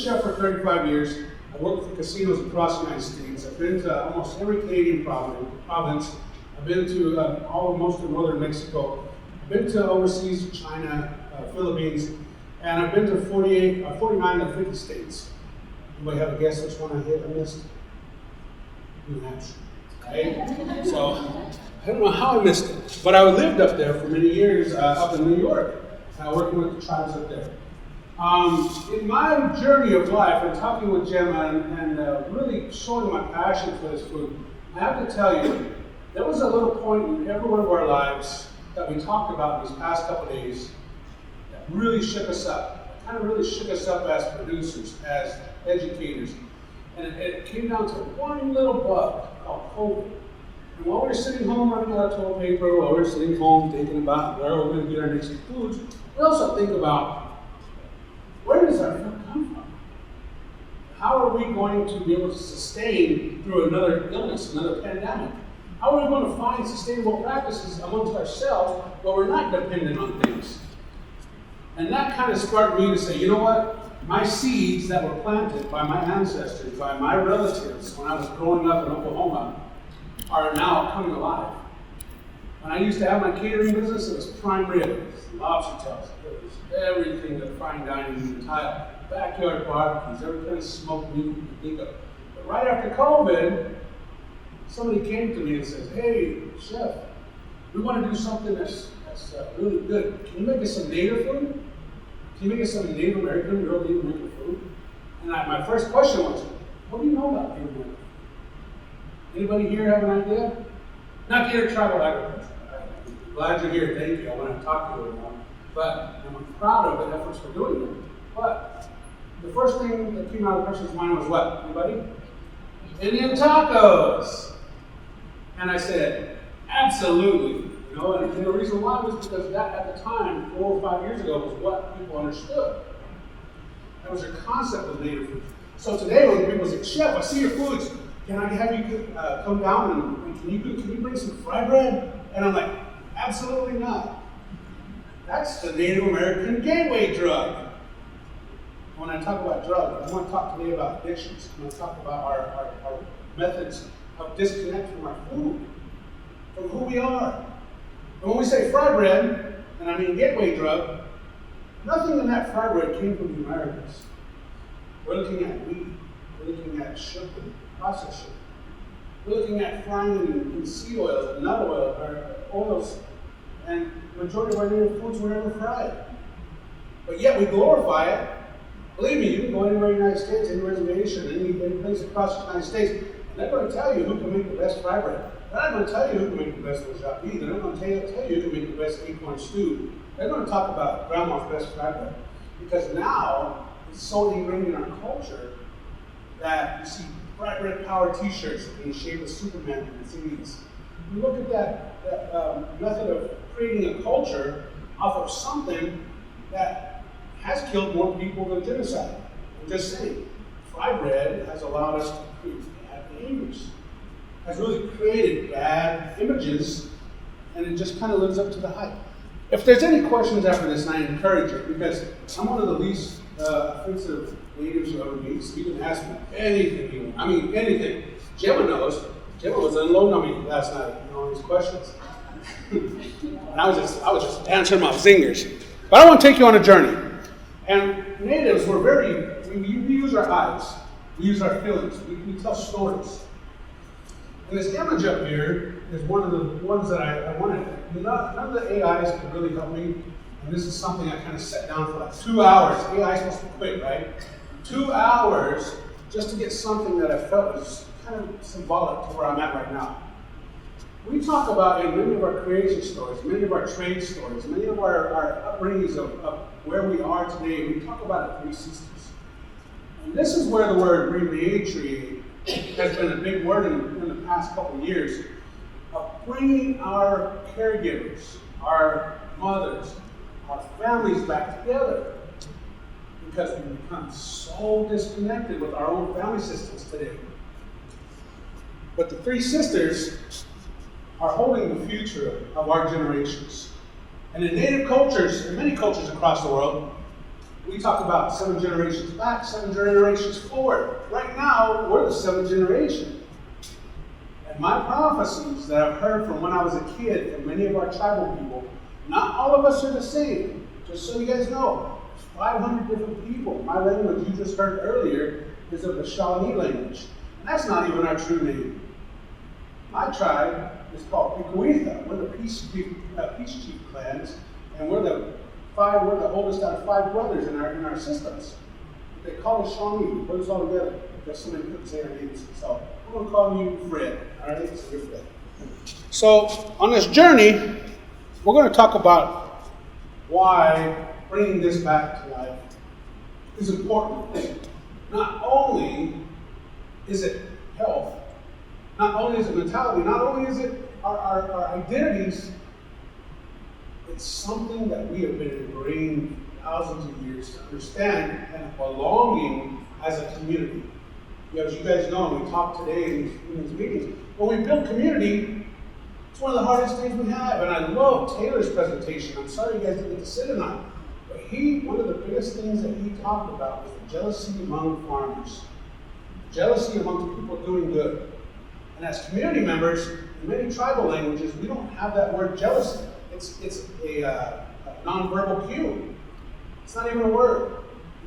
chef for 35 years. I worked for casinos across the United States. I've been to almost every Canadian province. I've been to most of northern Mexico. I've been to overseas, China, Philippines, and I've been to 49 of 50 states. Anybody have a guess which one I missed? New Hampshire, right? So, I don't know how I missed it, but I lived up there for many years, up in New York, working with the tribes up there. In my journey of life, and talking with Gemma and really showing my passion for this food, I have to tell you, there was a little point in every one of our lives that we talked about in these past couple of days that really shook us up. It kind of really shook us up as producers, as educators. And it came down to one little bug called COVID. And while we were sitting home running out of toilet paper, while we were sitting home thinking about where we're going to get our next foods, we also think about, where does our food come from? How are we going to be able to sustain through another illness, another pandemic? How are we going to find sustainable practices amongst ourselves where we're not dependent on things? And that kind of sparked me to say, you know what? My seeds that were planted by my ancestors, by my relatives when I was growing up in Oklahoma, are now coming alive. When I used to have my catering business, it was prime rib, lobster tails, it was everything that fine dining can tile, backyard barbecues, every kind of smoked meat you can think of. But right after COVID, somebody came to me and says, hey, chef, we want to do something that's really good. Can you make us some native food? Can you make us some Native American, real Native American food? And my first question was, what do you know about Native American? Anybody here have an idea? Not here, tribal agriculture. I'm glad you're here, thank you. I want to talk to you about it. But I'm proud of the efforts we're doing there. But the first thing that came out of the person's mind was what? Anybody? Indian tacos! And I said, absolutely. You know, and the reason why was because that at the time, 4 or 5 years ago, was what people understood. That was their concept of native food. So today when people say, chef, I see your foods. Can I have you come down and can you bring some fry bread? And I'm like, absolutely not. That's the Native American gateway drug. When I talk about drugs, I want to talk today about addictions. I want to talk about our methods of disconnect from our food, from who we are. And when we say fry bread, and I mean gateway drug, nothing in that fry bread came from the Americans. We're looking at wheat, we're looking at sugar, processed sugar. We're looking at frying in seed oils, and nut oil, or oils, and the majority of our native foods were never fried. But yet we glorify it. Believe me, you can go anywhere in the United States, any reservation, any place across the United States, and they're going to tell you who can make the best fry bread. They're not going to tell you who can make the best wasabi. They're not going to tell you who can make the best acorn stew. They're going to talk about grandma's best fry bread. Because now, it's so ingrained in our culture that you see fry bread power t-shirts in the shape of Superman and CDs. You look at that method of creating a culture off of something that has killed more people than genocide. I'm just saying, fry bread has allowed us to create bad behaviors, has really created bad images, and it just kind of lives up to the hype. If there's any questions after this, I encourage it, because I'm one of the least offensive natives you ever meet, so you can ask me anything you want. I mean, anything. Gemma knows. Gemma was unloading on me last night, all these questions. And I was just answering my zingers. But I want to take you on a journey. And natives were we use our eyes, we use our feelings, we tell stories. And this image up here is one of the ones that I wanted. None of the AIs could really help me, and this is something I kind of sat down for like 2 hours. AI is supposed to be quick, right? 2 hours just to get something that I felt was kind of symbolic to where I'm at right now. We talk about in many of our creation stories, many of our trade stories, many of our upbringings of where we are today, we talk about the 3 sisters. And this is where the word repatriate has been a big word in the past couple of years, of bringing our caregivers, our mothers, our families back together. Because we've become so disconnected with our own family systems today. But the 3 sisters are holding the future of our generations. And in native cultures, in many cultures across the world, We talk about 7 generations back, 7 generations forward. Right now, we're the 7th generation. And my prophecies that I've heard from when I was a kid from many of our tribal people, not all of us are the same. Just so you guys know, there's 500 different people. My language you just heard earlier is of the Shawnee language. And that's not even our true name. My tribe is called Picoitha. We're the Peace Chief clans, and we're the oldest out of 5 brothers in our systems. They call us Shawnee. We put us all together. Just somebody couldn't say our names. So I'm going to call you Fred. All right? So you're Fred. So on this journey, we're going to talk about why bringing this back to life is important. Not only is it health, not only is it mentality, not only is it our identities, it's something that we have been ingrained thousands of years to understand and belonging as a community. As you guys know, and we talked today in these meetings, when we build community, it's one of the hardest things we have. And I love Taylor's presentation. I'm sorry you guys didn't get to sit in on it. But one of the biggest things that he talked about was the jealousy among farmers. Jealousy among people doing good. And as community members, in many tribal languages, we don't have that word jealousy. It's a nonverbal cue. It's not even a word.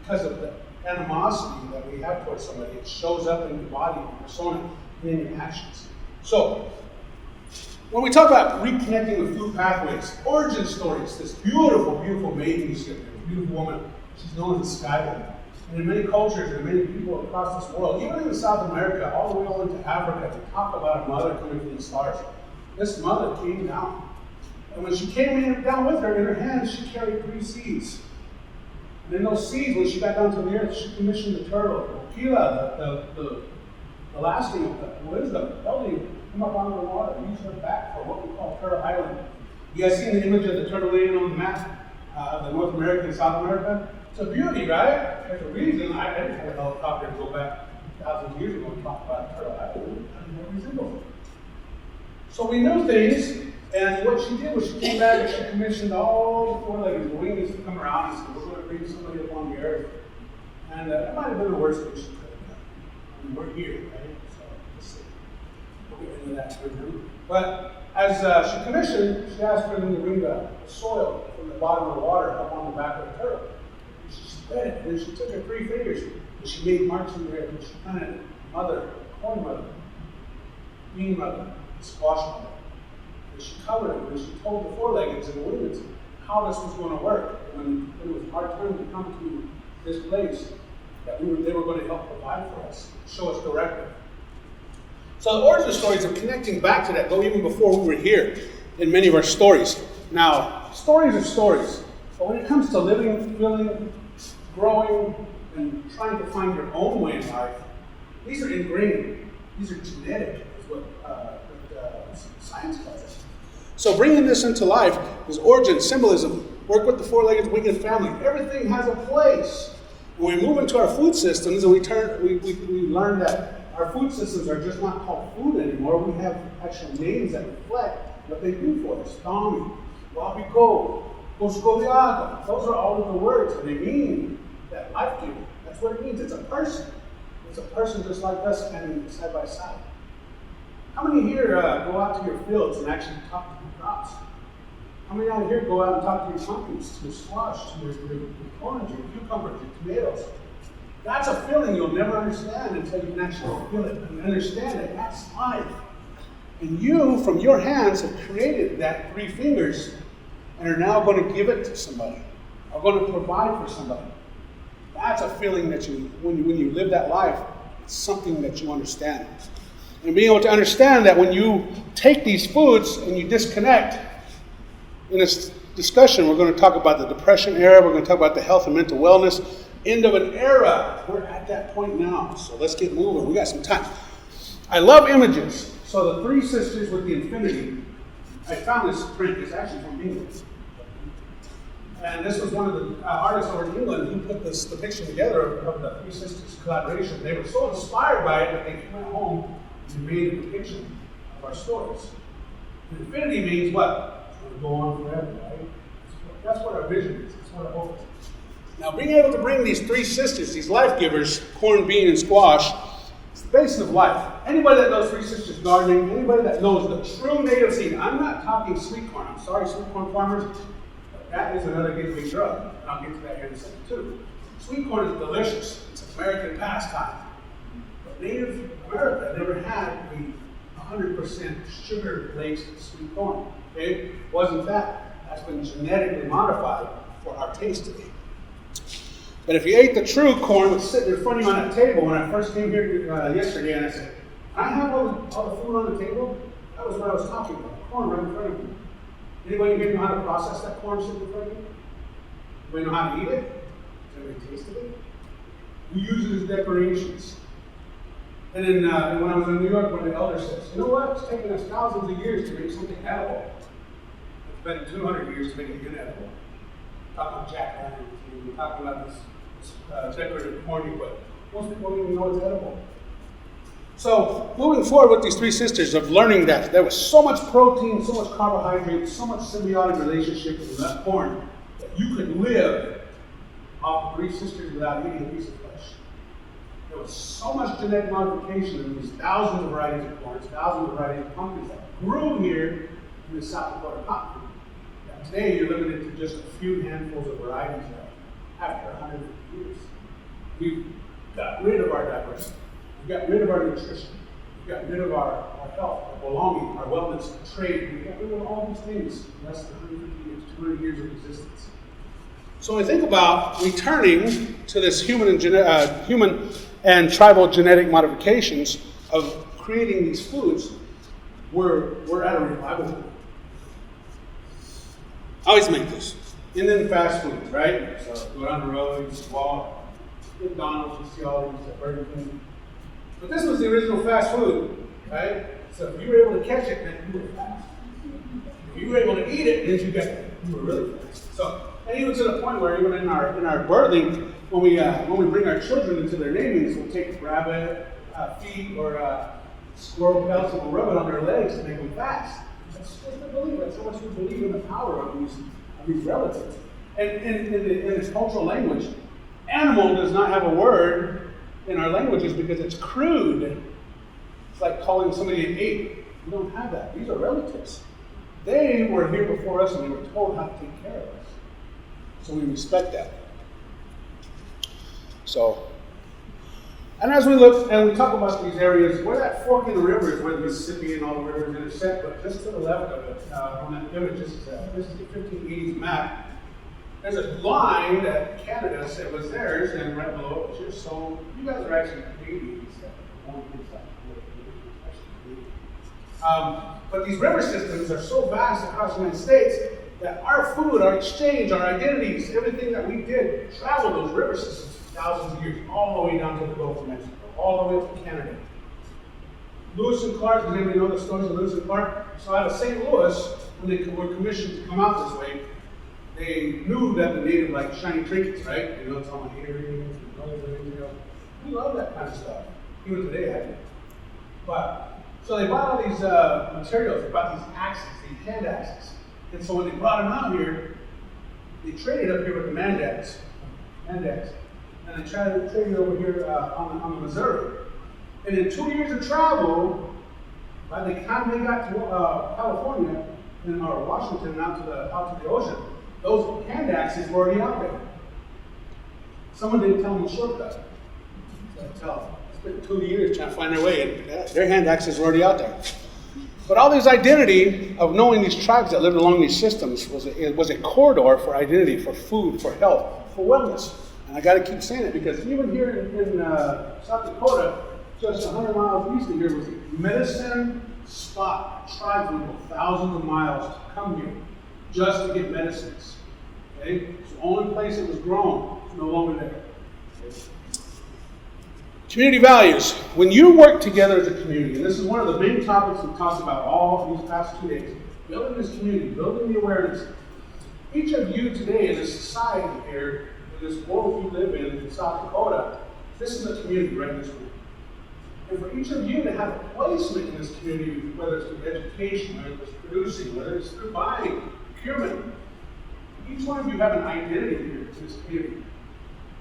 Because of the animosity that we have towards somebody, it shows up in your body, in your persona, and in your actions. So, when we talk about reconnecting with food pathways, origin stories, this beautiful, beautiful maiden you see, a beautiful woman, she's known as the Sky Woman. And in many cultures and many people across this world, even in South America, all the way over into Africa, they talk about a mother coming from the stars. This mother came down. And when she came down with her, in her hands, she carried 3 seeds. And in those seeds, when she got down to the earth, she commissioned the turtle, Kila, the lasting of the wisdom, telling you, come up onto the water, use her back for what we call Turtle Island. You guys seen the image of the turtle laying on the map of the North America and South America? It's a beauty, right? There's a reason. I didn't have a helicopter to go back thousands of years ago and talk about Turtle Island. I didn't know every single. So we knew things, and what she did was she came back and she commissioned all the 4-legged wings to come around and said, we're going to bring somebody up on the earth. And that might have been the worst thing she could have done. I mean, we're here, right? So let's see. We'll get into that soon. But as she commissioned, she asked for them to bring the soil from the bottom of the water up on the back of the turtle. And she spread it, and then she took her 3 fingers and she made marks in there, and she planted mother, corn mother, bean mother, squash mother. And she covered it, and she told the 4-leggeds and the women's how this was going to work. And when it was our turn to come to this place, that they were going to help provide for us, show us directive. So the origin stories of connecting back to that go even before we were here in many of our stories. Now, stories are stories, but when it comes to living, feeling, growing, and trying to find your own way in life, these are ingrained. These are genetic, is what science calls it. So bringing this into life is origin, symbolism, work with the 4-legged winged family. Everything has a place. When we move into our food systems and we learn that our food systems are just not called food anymore. We have actual names that reflect what they do for us. Dami, Wabiko, Koskoviaga. Those are all of the words, and they mean that life-giving. That's what it means. It's a person. It's a person just like us standing side by side. How many here go out to your fields and actually talk to the crops? How many out here go out and talk to your pumpkins, to your squash, to your orange, your cucumbers, your tomatoes? That's a feeling you'll never understand until you can actually feel it and understand it. That's life. And you, from your hands, have created that 3 fingers and are now going to give it to somebody, are going to provide for somebody. That's a feeling that when you live that life, it's something that you understand. And being able to understand that when you take these foods and you disconnect, in this discussion, we're going to talk about the Depression era, we're going to talk about the health and mental wellness, end of an era. We're at that point now, so let's get moving. We got some time. I love images. So the 3 sisters with the infinity, I found this print. It's actually from England. And this was one of the artists over in England who put this depiction together of the 3 sisters collaboration. They were so inspired by it that they went home and made a depiction of our stories. And infinity means what? It's going to go on forever, right? That's what our vision is. That's what our hope is. Now, being able to bring these three sisters, these life givers, corn, bean, and squash, it's the basis of life. Anybody that knows Three Sisters Gardening, anybody that knows the true native seed, I'm not talking sweet corn. I'm sorry, sweet corn farmers, but that is another gateway drug. And I'll get to that here in a second, too. Sweet corn is delicious. It's an American pastime. But Native America never had a 100% sugar-laced sweet corn. Okay? It wasn't that. That's been genetically modified for our taste today. But if you ate the true corn that's sitting in front of you on that table, when I first came here yesterday and I said, can I have all the food on the table? That was what I was talking about. Corn right in front of you. Anybody here know how to process that corn sitting in front of you? Anybody know how to eat it? Has anybody tasted it? We use it as decorations. And then when I was in New York, one of the elders says, you know what? It's taken us thousands of years to make something edible. It's been 200 years to make it inedible. We're talking about jack-o'-lanterns, we're talking about this decorative corn you put. Most people don't even know it's edible. So, moving forward with these three sisters of learning that there was so much protein, so much carbohydrate, so much symbiotic relationship in that corn that you could live off three sisters without eating a piece of flesh. There was so much genetic modification in these thousands of varieties of corns, thousands of varieties of pumpkins that grew here in the South Dakota continent. That today you're limited to just a few handfuls of varieties after 150 years. We've got rid of our diversity. We got rid of our nutrition. We got rid of our health, our belonging, our wellness, trade. We got rid of all these things in less than 150 years, 200 years of existence. So when we think about returning to this human and tribal genetic modifications of creating these foods, we're at a revival point. I always make this. And then fast foods, right? So go down the road, you walk, McDonald's, you see all these Burger King. But this was the original fast food, right? So if you were able to catch it, then you were fast. If you were able to eat it, then you were really fast. So, and even to the point where even in our birthing, when we bring our children into their namings, we'll take rabbit feet or squirrel pelts and we'll rub it on their legs to make them fast. That's just a belief. That's how much we believe in the power of these relatives. And in this cultural language, animal does not have a word in our languages because it's crude. It's like calling somebody an ape. We don't have that. These are relatives. They were here before us and they were told how to take care of us. So we respect that. So, and as we look and we talk about these areas, where that fork in the river is where the Mississippi and all the rivers intersect, but just to the left of it, on that image, this is the 1580s map. There's a line that Canada said was theirs, and right below it was yours. So you guys are actually Canadians. But these river systems are so vast across the United States that our food, our exchange, our identities, everything that we did traveled those river systems for thousands of years, all the way down to the Gulf of Mexico, all the way up to Canada. Lewis and Clark, does anybody know the stories of Lewis and Clark? So out of St. Louis, when they were commissioned to come out this way, they knew that the native liked shiny trinkets, right? You know, it's all my earrings and nose rings, you know. We love that kind of stuff. Even today, I do. But, so they bought all these materials, they bought these axes, these hand axes. And so when they brought them out here, they traded up here with the Mandats. And they traded over here on the Missouri. And in 2 years of travel, by the time they got to California or Washington out to the ocean, those hand axes were already out there. Someone didn't tell them the shortcut. So it's been 2 years trying to find their way, and their hand axes were already out there. But all this identity of knowing these tribes that lived along these systems was a corridor for identity, for food, for health, for wellness. And I got to keep saying it because even here in South Dakota, just 100 miles east of here was a medicine spot. Tribes would go thousands of miles to come here just to get medicines. Okay? It's the only place it was grown. It's no longer there. Okay? Community values. When you work together as a community, and this is one of the main topics we've talked about all these past 2 days, building this community, building the awareness. Each of you today in this society here, in this world we live in South Dakota, this is a community right in this room. And for each of you to have a placement in this community, whether it's through education, whether it's producing, whether it's through buying, procurement, each one of you have an identity here in this community.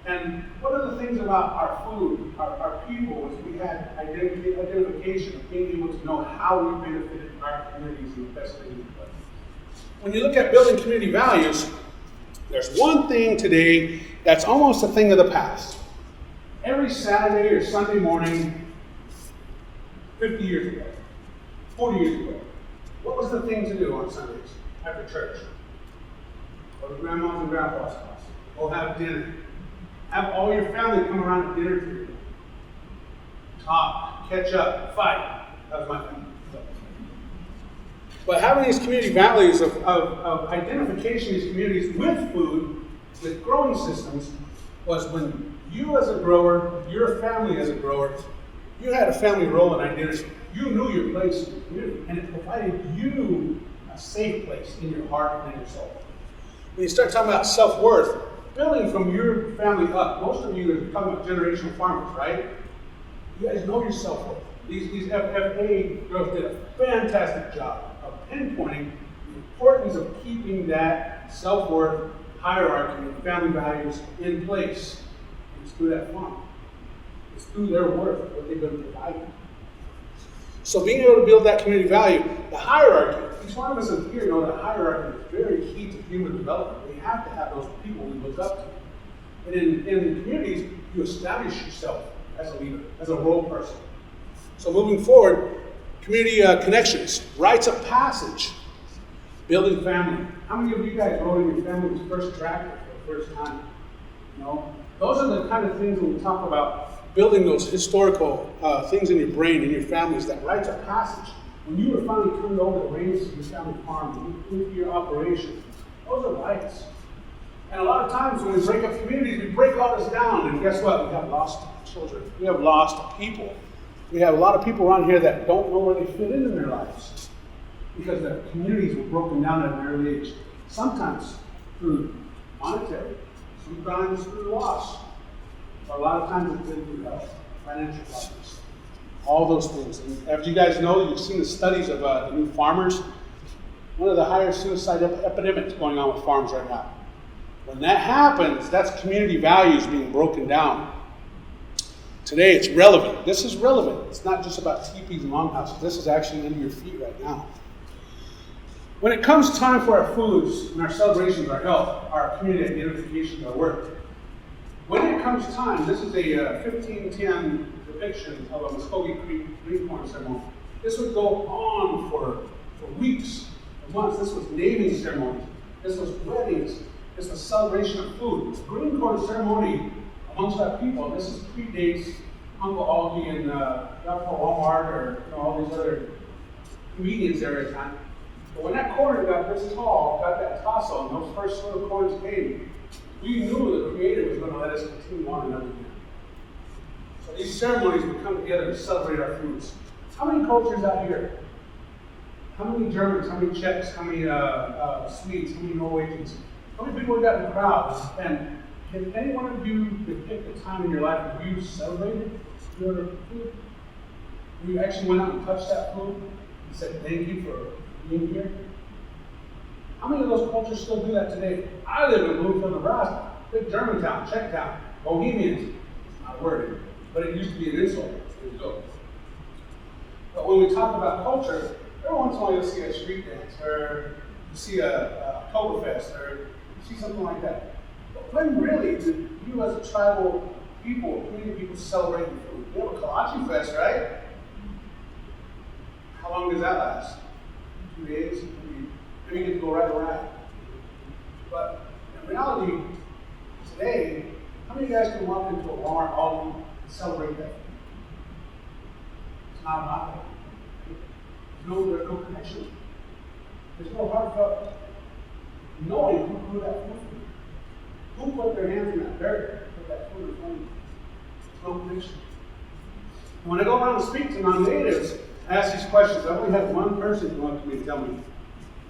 And one of the things about our food, our people, is we had identification of being able to know how we benefited our communities in the best way we could. When you look at building community values, there's one thing today that's almost a thing of the past. Every Saturday or Sunday morning, 50 years ago, 40 years ago, what was the thing to do on Sundays after church? Go to grandma's and grandpa's house. Go have dinner. Have all your family come around at dinner table. Talk, catch up, fight. That was my family. But having these community values of identification of these communities with food, with growing systems, was when you as a grower, your family as a grower, you had a family role in identity. You knew your place in the community, and it provided you a safe place in your heart and in your soul. When you start talking about self-worth, building from your family up, most of you are talking about generational farmers, right? You guys know your self-worth. These FFA girls did a fantastic job of pinpointing the importance of keeping that self-worth hierarchy of family values in place. It's through that farm. It's through their worth, what they've been providing. So being able to build that community value, the hierarchy, each one of us in here know that hierarchy is very key to human development. We have to have those people we look up to. And in communities, you establish yourself as a leader, as a role person. So moving forward, community connections, rites of passage, building family. How many of you guys rode in your family's first tractor for the first time? You know, those are the kind of things when we talk about building those historical things in your brain, in your families, that rites of passage. When you were finally turned over the reins to your family farm, into your operation, those are rights. And a lot of times when we break up communities, we break all this down, and guess what? We have lost children. We have lost people. We have a lot of people around here that don't know where they fit in their lives because their communities were broken down at an early age. Sometimes through monetary, sometimes through loss. But a lot of times it's been through health, financial problems, all those things. And as you guys know, you've seen the studies of the new farmers. One of the higher suicide epidemics going on with farms right now. When that happens, that's community values being broken down. Today it's relevant. This is relevant. It's not just about teepees and longhouses. This is actually under your feet right now. When it comes time for our foods and our celebrations, our health, our community identification, our work, when it comes time, this is a 1510 depiction of a Muskogee green corn ceremony. This would go on for weeks, for months. This was naming ceremonies. This was weddings. This was celebration of food. The green corn ceremony amongst our people, this is predates Uncle Algie and Walmart or all these other convenience there at the time. But when that corn got this tall, got that tassel, and those first little corns came, we knew the Creator was going to let us continue on another year. So these ceremonies would come together to celebrate our foods. How many cultures out here? How many Germans? How many Czechs? How many Swedes? How many Norwegians? How many people we got in the crowd? And can any one of you depict a time in your life where you celebrated your food? Where you actually went out and touched that food and said thank you for being here? How many of those cultures still do that today? I live in Bloomfield, Nebraska, big German town, Czech town, Bohemians. It's not a word, but it used to be an insult. There you go. But when we talk about culture, every once in a while you'll see a street dance, or you see a Oktoberfest, or you see something like that. But when really did you as a tribal people, community people, celebrate the food? We have a Kolache Fest, right? How long does that last? 2 days? Maybe you get to go right around. But in reality, today, how many of you guys can walk into a Walmart Aldi and celebrate that? It's not about that. There's no connection. There's no heartfelt knowing who grew that food. Who put their hands in that dirt and put that food in front of you? There's no connection. And when I go around and speak to non-natives, I ask these questions. I only had one person come up to me and tell me,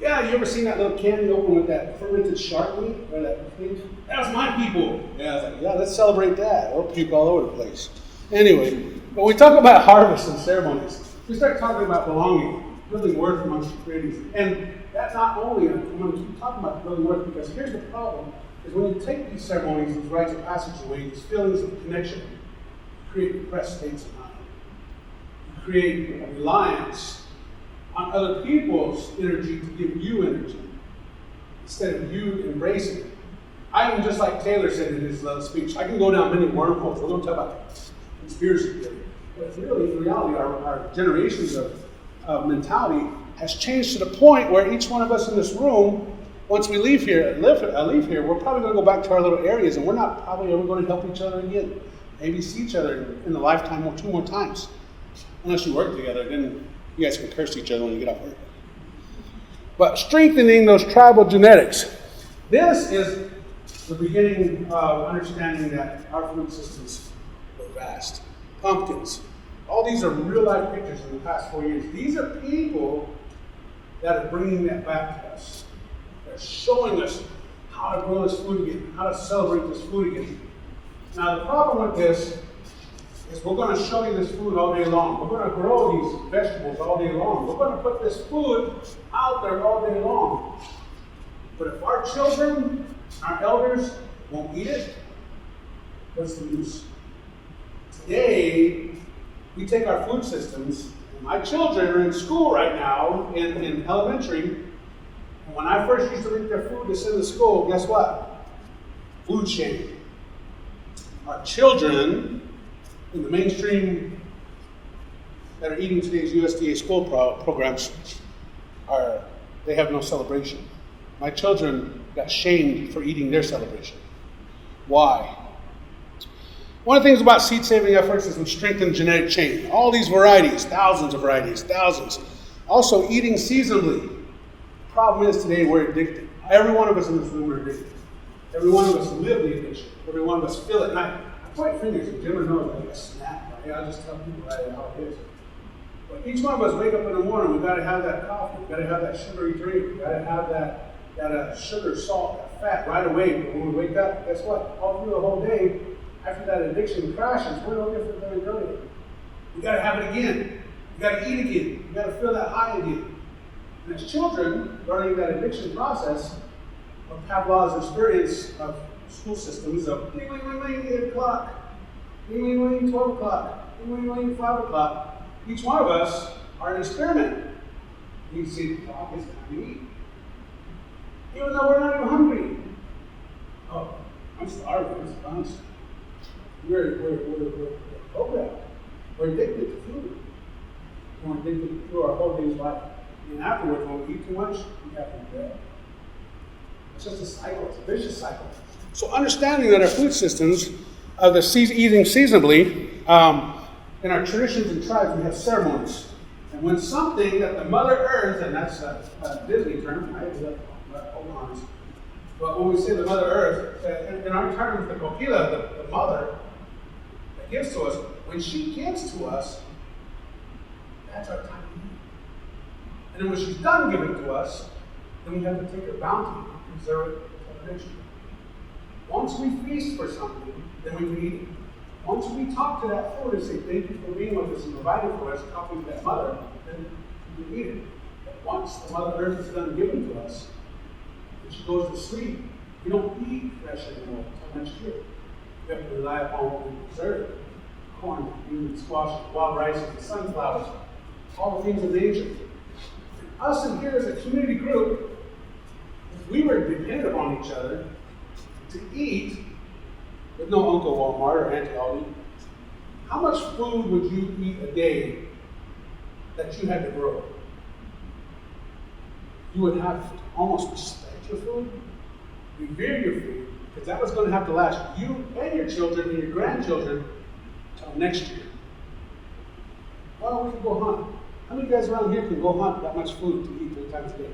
yeah, you ever seen that little candy open with that fermented shark meat? Or that thing? That was my people. Yeah, I was like, yeah, let's celebrate that. We'll puke all over the place. Anyway, when we talk about harvest and ceremonies, we start talking about belonging, building worth amongst the communities. And that's not only, I'm going to keep talking about building worth, because here's the problem. is when you take these ceremonies, these rites of passage away, these feelings of connection, you create depressed states of mind. You create a reliance on other people's energy to give you energy, instead of you embracing it. I am just like Taylor said in his speech, I can go down many wormholes. We're going to talk about conspiracy theory. But really, in reality, our generations of mentality has changed to the point where each one of us in this room, once we leave here, we're probably going to go back to our little areas, and we're not probably ever going to help each other again. Maybe see each other in a lifetime or 2 more times. Unless you work together, then you guys can curse each other when you get off work. But strengthening those tribal genetics. This is the beginning of understanding that our food systems are vast. Pumpkins. All these are real life pictures in the past 4 years. These are people that are bringing that back to us. They're showing us how to grow this food again, how to celebrate this food again. Now the problem with this is we're going to show you this food all day long. We're going to grow these vegetables all day long. We're going to put this food out there all day long. But if our children, our elders, won't eat it, what's the use? Today, we take our food systems, and my children are in school right now, in elementary, and when I first used to eat their food to send to school, guess what? Food shaming. Our children in the mainstream that are eating today's USDA school programs, they have no celebration. My children got shamed for eating their celebration. Why? One of the things about seed-saving efforts is we strengthen genetic chain. All these varieties, thousands of varieties, thousands. Also, eating seasonally. The problem is today we're addicted. Every one of us in this room are addicted. Every one of us live the addiction. Every one of us feel it. And I point fingers, and Jim knows like a snap. Right? I just tell people how it is. But each one of us wake up in the morning, we've got to have that coffee, we've got to have that sugary drink, we've got to have that sugar, salt, that fat right away. But when we wake up, guess what? All through the whole day, after that addiction crashes, we're no different than earlier. We got to have it again. We got to eat again. We got to feel that high again. And as children, learning that addiction process of Pavlov's experience of school systems of ding, ding, ding, ding, 8 o'clock, ding, ding, ding, 12 o'clock, ding, ding, ding, 5 o'clock. Each one of us are an experiment. You can see the clock is time to eat. Even though we're not even hungry. Oh, I'm starving. It's fun. We're programmed. We're addicted to food. We're addicted through our whole day's life. And afterwards, when we eat too much, we have to bed. It's just a cycle. It's a vicious cycle. So understanding that our food systems, the eating seasonably, in our traditions and tribes, we have ceremonies. And when something that the Mother Earth, and that's a Disney term, right? But when we say the Mother Earth, in our terms, the Kokila, the mother that gives to us, when she gives to us, that's our time to eat. And then when she's done giving to us, then we have to take her bounty and preserve it for the Once we feast for something, then we can eat it. Once we talk to that food and say, thank you for being with us and providing for us, talking to that mother, then we can eat it. But once the Mother Earth is done giving to us, and she goes to sleep, we don't eat fresh anymore until next year. We have to rely upon what we preserve. Corn, beans, squash, wild rice, and sunflowers, all the things of nature. And us in here as a community group, if we were dependent upon each other to eat, with no Uncle Walmart or Auntie Aldi, how much food would you eat a day that you had to grow? You would have to almost respect your food, revere your food, because that was going to have to last you and your children and your grandchildren until next year. Well, we can go hunt. How many guys around here can go hunt that much food to eat 3 times a day?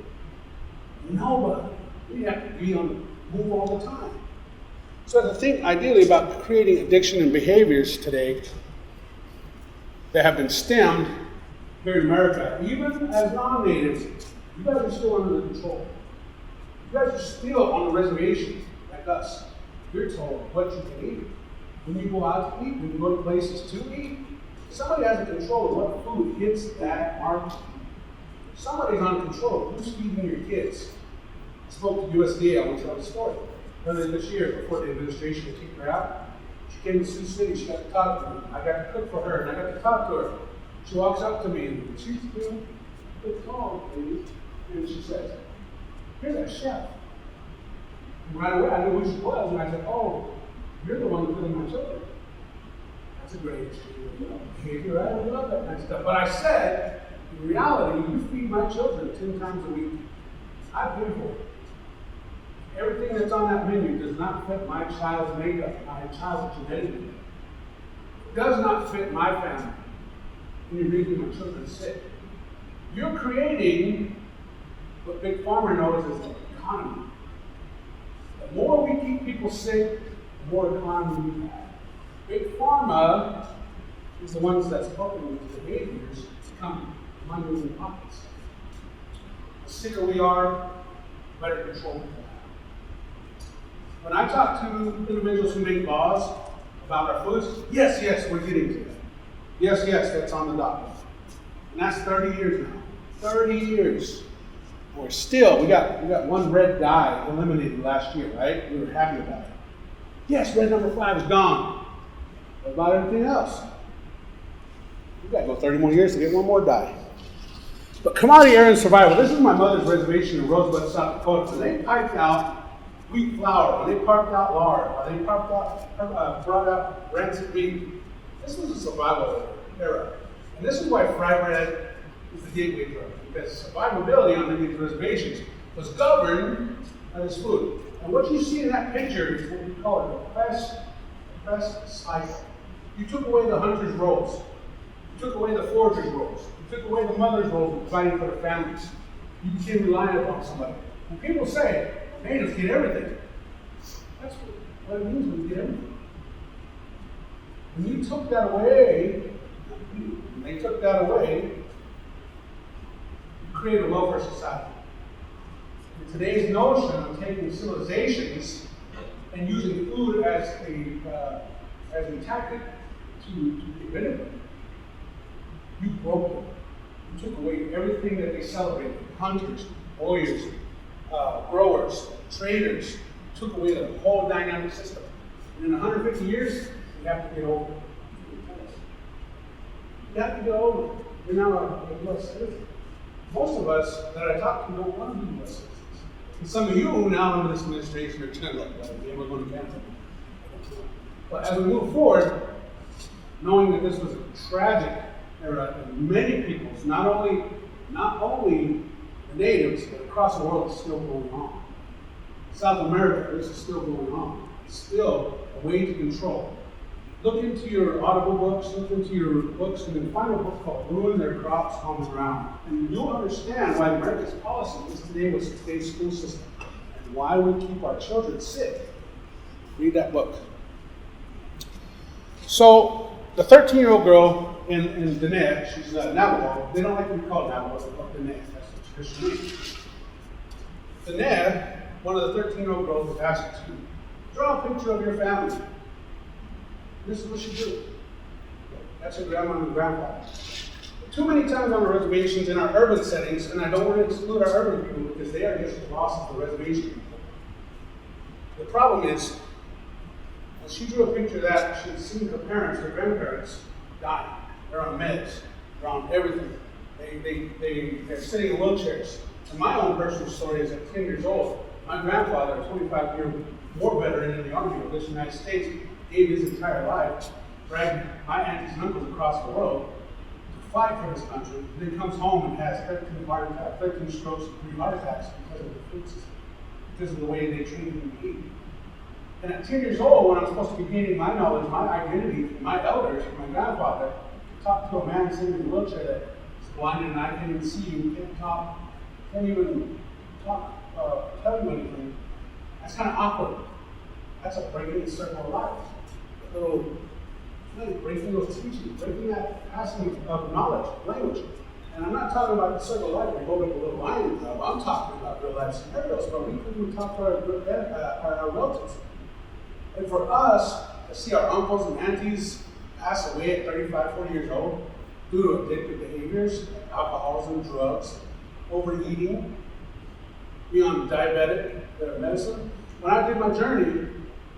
Nobody. We have to be on the move all the time. So to think ideally about creating addiction and behaviors today that have been stemmed here in America, even as non-natives, you guys are still under the control. You guys are still on the reservation, like us. You're told what you can eat. When you go out to eat, when you go to places to eat, somebody has a control of what food hits that market. Somebody's on control of who's feeding your kids. I spoke to USDA, I want to tell the story. earlier this year, before the administration kicked her out. She came to Sioux City, she got to talk to me. I got to cook for her, and I got to talk to her. She walks up to me, and she's a bit tall, lady, and she says, "Here's that chef." And right away, I knew who she was, and I said, "Oh, you're the one who's feeding my children." That's a great behavior. I love that kind of stuff. But I said, in reality, you feed my children 10 times a week. I pay for it. Everything that's on that menu does not fit my child's makeup, my child's genetic makeup. It does not fit my family. And you're making my children sick. You're creating what Big Pharma knows as an economy. The more we keep people sick, the more economy we have. Big Pharma is the ones that's helping these behaviors to come money in pockets. The sicker we are, the better control we have. When I talk to individuals who make laws about our foods, yes, we're getting to that. Yes, that's on the docket. And that's 30 years now. 30 years. We're still, we got one red dye eliminated last year, right? We were happy about it. Yes, red number 5 is gone. What about everything else? We've got to go 30 more years to get one more dye. But commodity area survival. This is my mother's reservation in Rosebud, South Dakota. When they piped out wheat flour, when they piped out lard, when they brought out rancid meat, this was a survival era. And this is why fry bread is the gateway drug, because survivability on many of these reservations was governed by this food. And what you see in that picture is what we call a press cycle. You took away the hunter's roles. You took away the forager's roles. You took away the mother's roles in providing for their families. You became reliant upon somebody. When people say, natives get everything, that's what it means when you get everything. When you took that away, when they took that away, you created a welfare society. And today's notion of taking civilizations and using food as a tactic to get rid of them, you broke them. You took away everything that they celebrated. Hunters, warriors, growers, traders, took away the whole dynamic system. And in 150 years, we have to get over it. You have to get over it. We're now a U.S. citizen. Most of us that I talk to don't want to be U.S. citizens. And some of you now under this administration are kind of like, well, yeah, we're going to cancel. But as we move forward, knowing that this was a tragic era in many peoples, not only the natives, but across the world, it's still going on. South America, this is still going on. It's still a way to control. Look into your audible books, look into your books, and then find a book called Ruin Their Crops on the Ground. And you'll understand why America's policy is today with today's school system and why we keep our children sick. Read that book. So, the 13-year-old girl in Dene, she's Navajo. They don't like to be called Navajo, they're called Dene. That's the traditional name. Dene, one of the 13-year-old girls, was asked to draw a picture of your family. This is what she did. That's her grandma and grandpa. Too many times on the reservations in our urban settings, and I don't want to exclude our urban people because they are just the loss of the reservation people. The problem is, when she drew a picture of that, she had seen her parents, her grandparents, dying. They're on meds, they're on everything. They're sitting in wheelchairs. And my own personal story is at 10 years old, my grandfather, a 25-year war veteran in the Army of the United States, gave his entire life, dragged my aunties and uncles across the world to fight for this country, and then comes home and has 13 strokes and 3 heart attacks because of the food system, because of the way they treat him and eat. And at 10 years old, when I'm supposed to be gaining my knowledge, my identity from my elders, from my grandfather, to talk to a man sitting in a wheelchair that is blind and I can't even see you, can't talk, can't even talk, tell you anything, that's kind of awkward. That's a breaking the circle of life. A little breaking those teachings, breaking that passing of knowledge, language. And I'm not talking about the circle of life where we go to a little lion club. I'm talking about real life scenarios where we couldn't talk to our relatives. And for us to see our uncles and aunties pass away at 35, 40 years old due to addictive behaviors like alcoholism, drugs, overeating, being on diabetic medicine, When I did my journey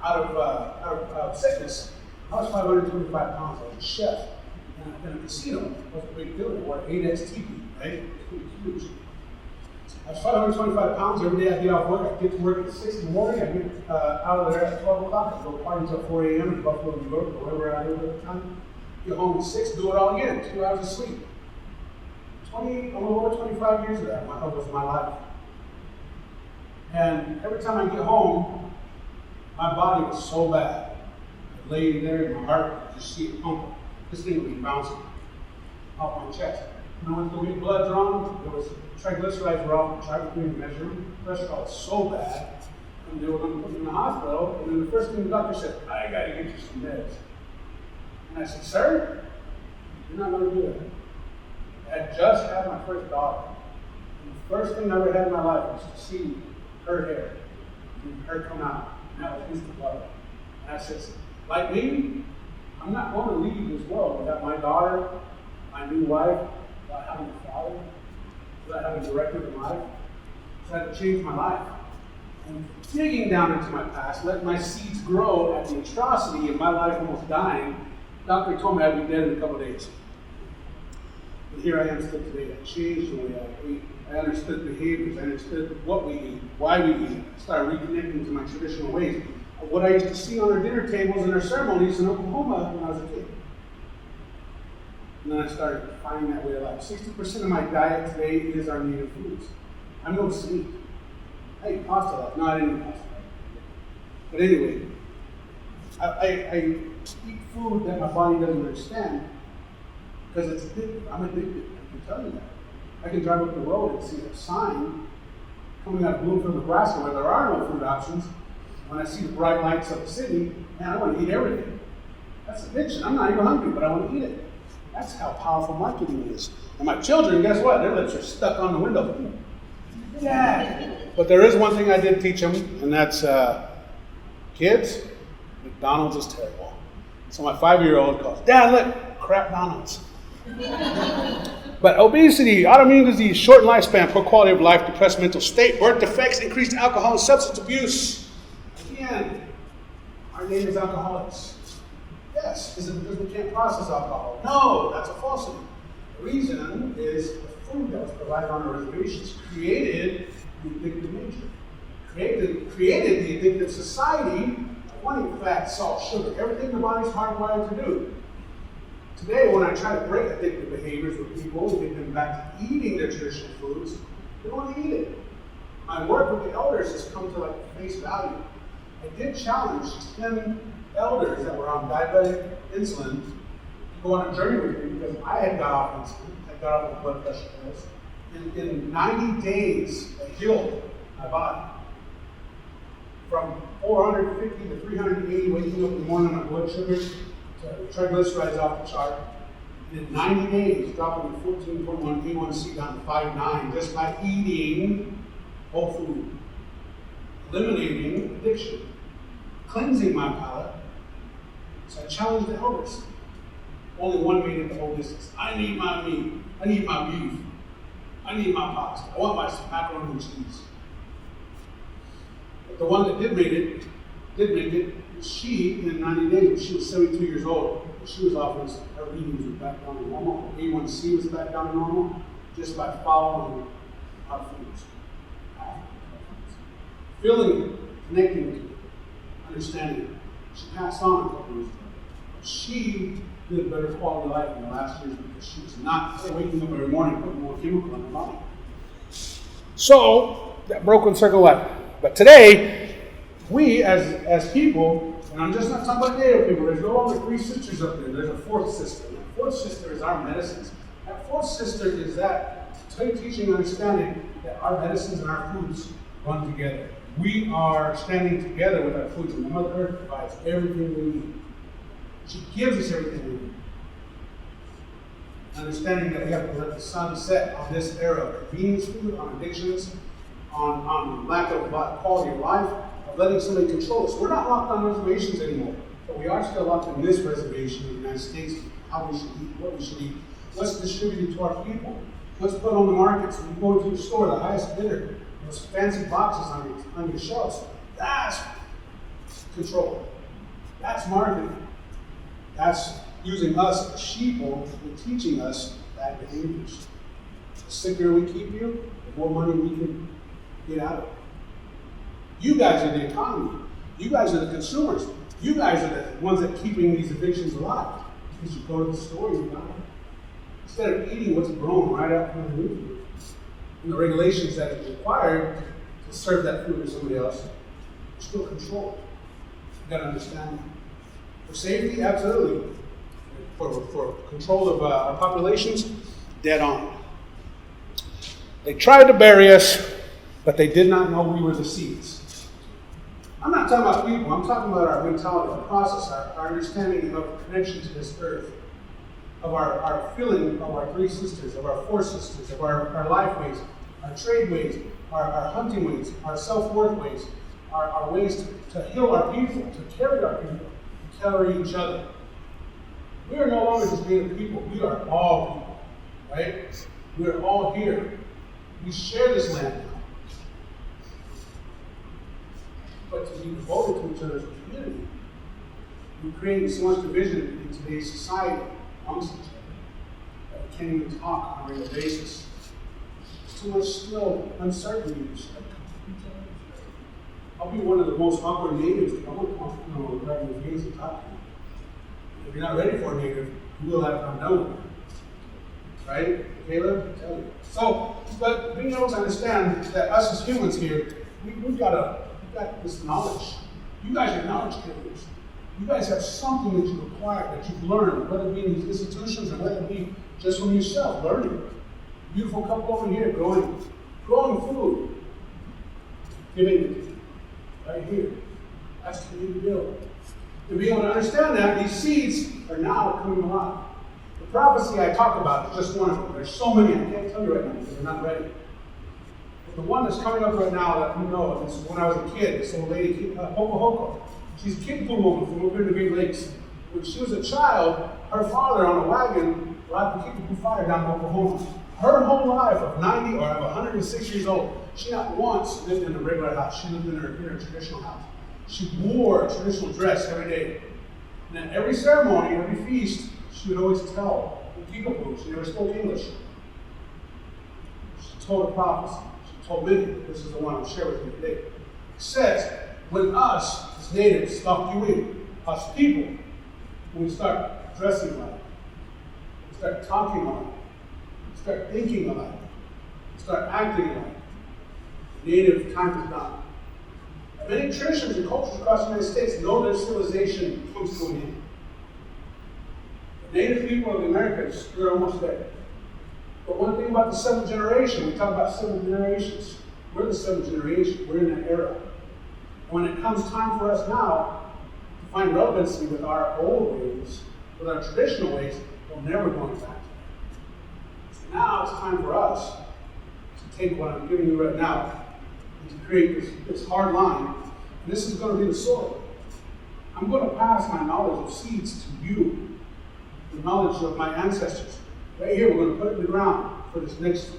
out of sickness, I was 525 pounds. I was a chef in a casino. That was a big deal. I wore 8X TV, right? It was huge. I was 525 pounds. Every day I get off work. I get to work at 6 in the morning. I get out of there at 12 o'clock. I go party until 4 a.m. in Buffalo, New York, or wherever I live at the time. Get home at 6, do it all again. 2 hours of sleep. A little over 25 years of that was my life. And every time I get home, my body was so bad. I laid there and my heart, I just see it pumping. This thing would be bouncing off my chest. And when the blood drawn, there was triglycerides were off. I tried to measure them. Cholesterol was so bad, and they were going to put me in the hospital. And then the first thing the doctor said, I got to get you some meds. And I said, sir, you're not going to do that. I had just had my first daughter. And the first thing I ever had in my life was to see her hair and her come out. And that was instant love. And I said, like me, I'm not going to leave this world without my daughter, my new wife, without having a father, without having a director in life. So I had to change my life. And digging down into my past, letting my seeds grow at the atrocity of my life almost dying, the doctor told me I'd be dead in a couple of days. But here I am still today. I changed the way I ate. I understood behaviors. I understood what we eat, why we eat. I started reconnecting to my traditional ways. What I used to see on our dinner tables and our ceremonies in Oklahoma when I was a kid. And then I started finding that way of life. 60% of my diet today is our native foods. I'm no saint. I eat pasta life. No, I didn't eat pasta life. But anyway, I eat food that my body doesn't understand because it's addictive. I'm addicted. I can tell you that. I can drive up the road and see a sign coming out of Bloomfield, Nebraska, where there are no food options. When I see the bright lights of the city, man, I want to eat everything. That's addiction. I'm not even hungry, but I want to eat it. That's how powerful marketing is. And my children, guess what? Their lips are stuck on the window. Yeah. But there is one thing I did teach them, and that's kids, McDonald's is terrible. So my 5-year-old calls, Dad, look, crap Donald's. But obesity, autoimmune disease, shortened lifespan, poor quality of life, depressed mental state, birth defects, increased alcohol and substance abuse. Again, our name is alcoholics. Yes, is it because we can't process alcohol? No, that's a falsity. The reason is the food that was provided on our reservations created the addictive nature, created the addictive society of wanting fat, salt, sugar, everything the body's hardwired to do. Today, when I try to break addictive behaviors with people and get them back to eating their traditional foods, they don't want to eat it. My work with the elders has come to like face value. I did challenge 10 elders that were on diabetic insulin to go on a journey with me because I had got off insulin, I got off the blood pressure pills. And in 90 days, I healed my body. From 450 to 380, waking up in the morning on blood sugar, to triglycerides off the chart. And in 90 days, dropping from 14.1 A1C down to 5.9 just by eating whole food. Eliminating addiction, cleansing my palate. So I challenged the elders. Only one made it the whole distance. I need my meat. I need my beef. I need my pasta. I want my macaroni and cheese. But the one that did make it, she, in 90 days, she was 72 years old. She was off insulin. Her readings were back down to normal. Her A1C was back down to normal just by following our foods. Feeling it, connecting to it, understanding it. She passed on a couple years ago. She lived a better quality life in the last years because she was not waking up every morning putting more chemical in her body. So, that broken circle life. But today, we as people, and I'm just not talking about native people, there's no longer 3 sisters up there, there's a 4th sister. And the 4th sister is our medicines. That 4th sister is that teaching and understanding that our medicines and our foods run together. We are standing together with our foods, and the Mother Earth provides everything we need. She gives us everything we need. Understanding that we have to let the sun set on this era of convenience food, on addictions, on lack of quality of life, of letting somebody control us. We're not locked on reservations anymore, but we are still locked in this reservation in the United States, how we should eat, what we should eat, what's distributed to our people, what's put on the markets. When you go into the store, the highest bidder, those fancy boxes on your shelves. That's control. That's marketing. That's using us as sheeple and teaching us bad behaviors. The sicker we keep you, the more money we can get out of it. You guys are the economy. You guys are the consumers. You guys are the ones that are keeping these evictions alive. Because you go to the store and you buy it. Instead of eating what's grown right out from underneath you. And the regulations that are required to serve that food to somebody else are still controlled. You gotta understand that. For safety, absolutely. For control of our populations, dead on. They tried to bury us, but they did not know we were the seeds. I'm not talking about people, I'm talking about our mentality, our process, our understanding of connection to this earth, of our feeling of our three sisters, of our four sisters, of our life ways, our trade ways, our hunting ways, our self-worth ways, our ways to heal our people, to carry our people, to carry each other. We are no longer just native people, we are all people, right? We are all here. We share this land now. But to be devoted to each other as a community, we create so much division in today's society amongst each other that we can't even talk on a regular basis. There's too much still uncertainty. I'll be one of the most awkward natives. I won't come up to regular games and talk to you. If you're not ready for a native, you will have to come down with it. Right? Caleb? I tell you. So, but being able to understand that us as humans here, we've got this knowledge. You guys are knowledge carriers. You guys have something that you've acquired, that you've learned, whether it be in these institutions or whether it be just from yourself, learning. Beautiful couple over here growing food, giving it right here. That's community building. To be able to understand that, these seeds are now coming alive. The prophecy I talk about is just one of them. There's so many, I can't tell you right now because they're not ready. But the one that's coming up right now that you know, this is when I was a kid, this old lady, Hoko. She's a kid food woman from up here in the Great Lakes. When she was a child, her father on a wagon brought the Kickapoo Fire down to Oklahoma. Her whole life of 90 or of 106 years old, she not once lived in a regular house. She lived in her traditional house. She wore a traditional dress every day. And at every ceremony, every feast, she would always tell the Kickapoo. She never spoke English. She told a prophecy. She told many. This is the one I'll share with you today. It says, when us, as natives, stop doing, us people, when we start dressing alike, we start talking alike, we start thinking alike, we start acting alike, native time is done. Many traditions and cultures across the United States know their civilization comes to an end. The native people of the Americas, we're almost there. But one thing about the seventh generation, we talk about seven generations. We're the seventh generation. We're in that era. When it comes time for us now to find relevancy with our old ways, with our traditional ways, we're never going back to that. So now it's time for us to take what I'm giving you right now and to create this hard line. And this is going to be the soil. I'm going to pass my knowledge of seeds to you, the knowledge of my ancestors. Right here, we're going to put it in the ground for this next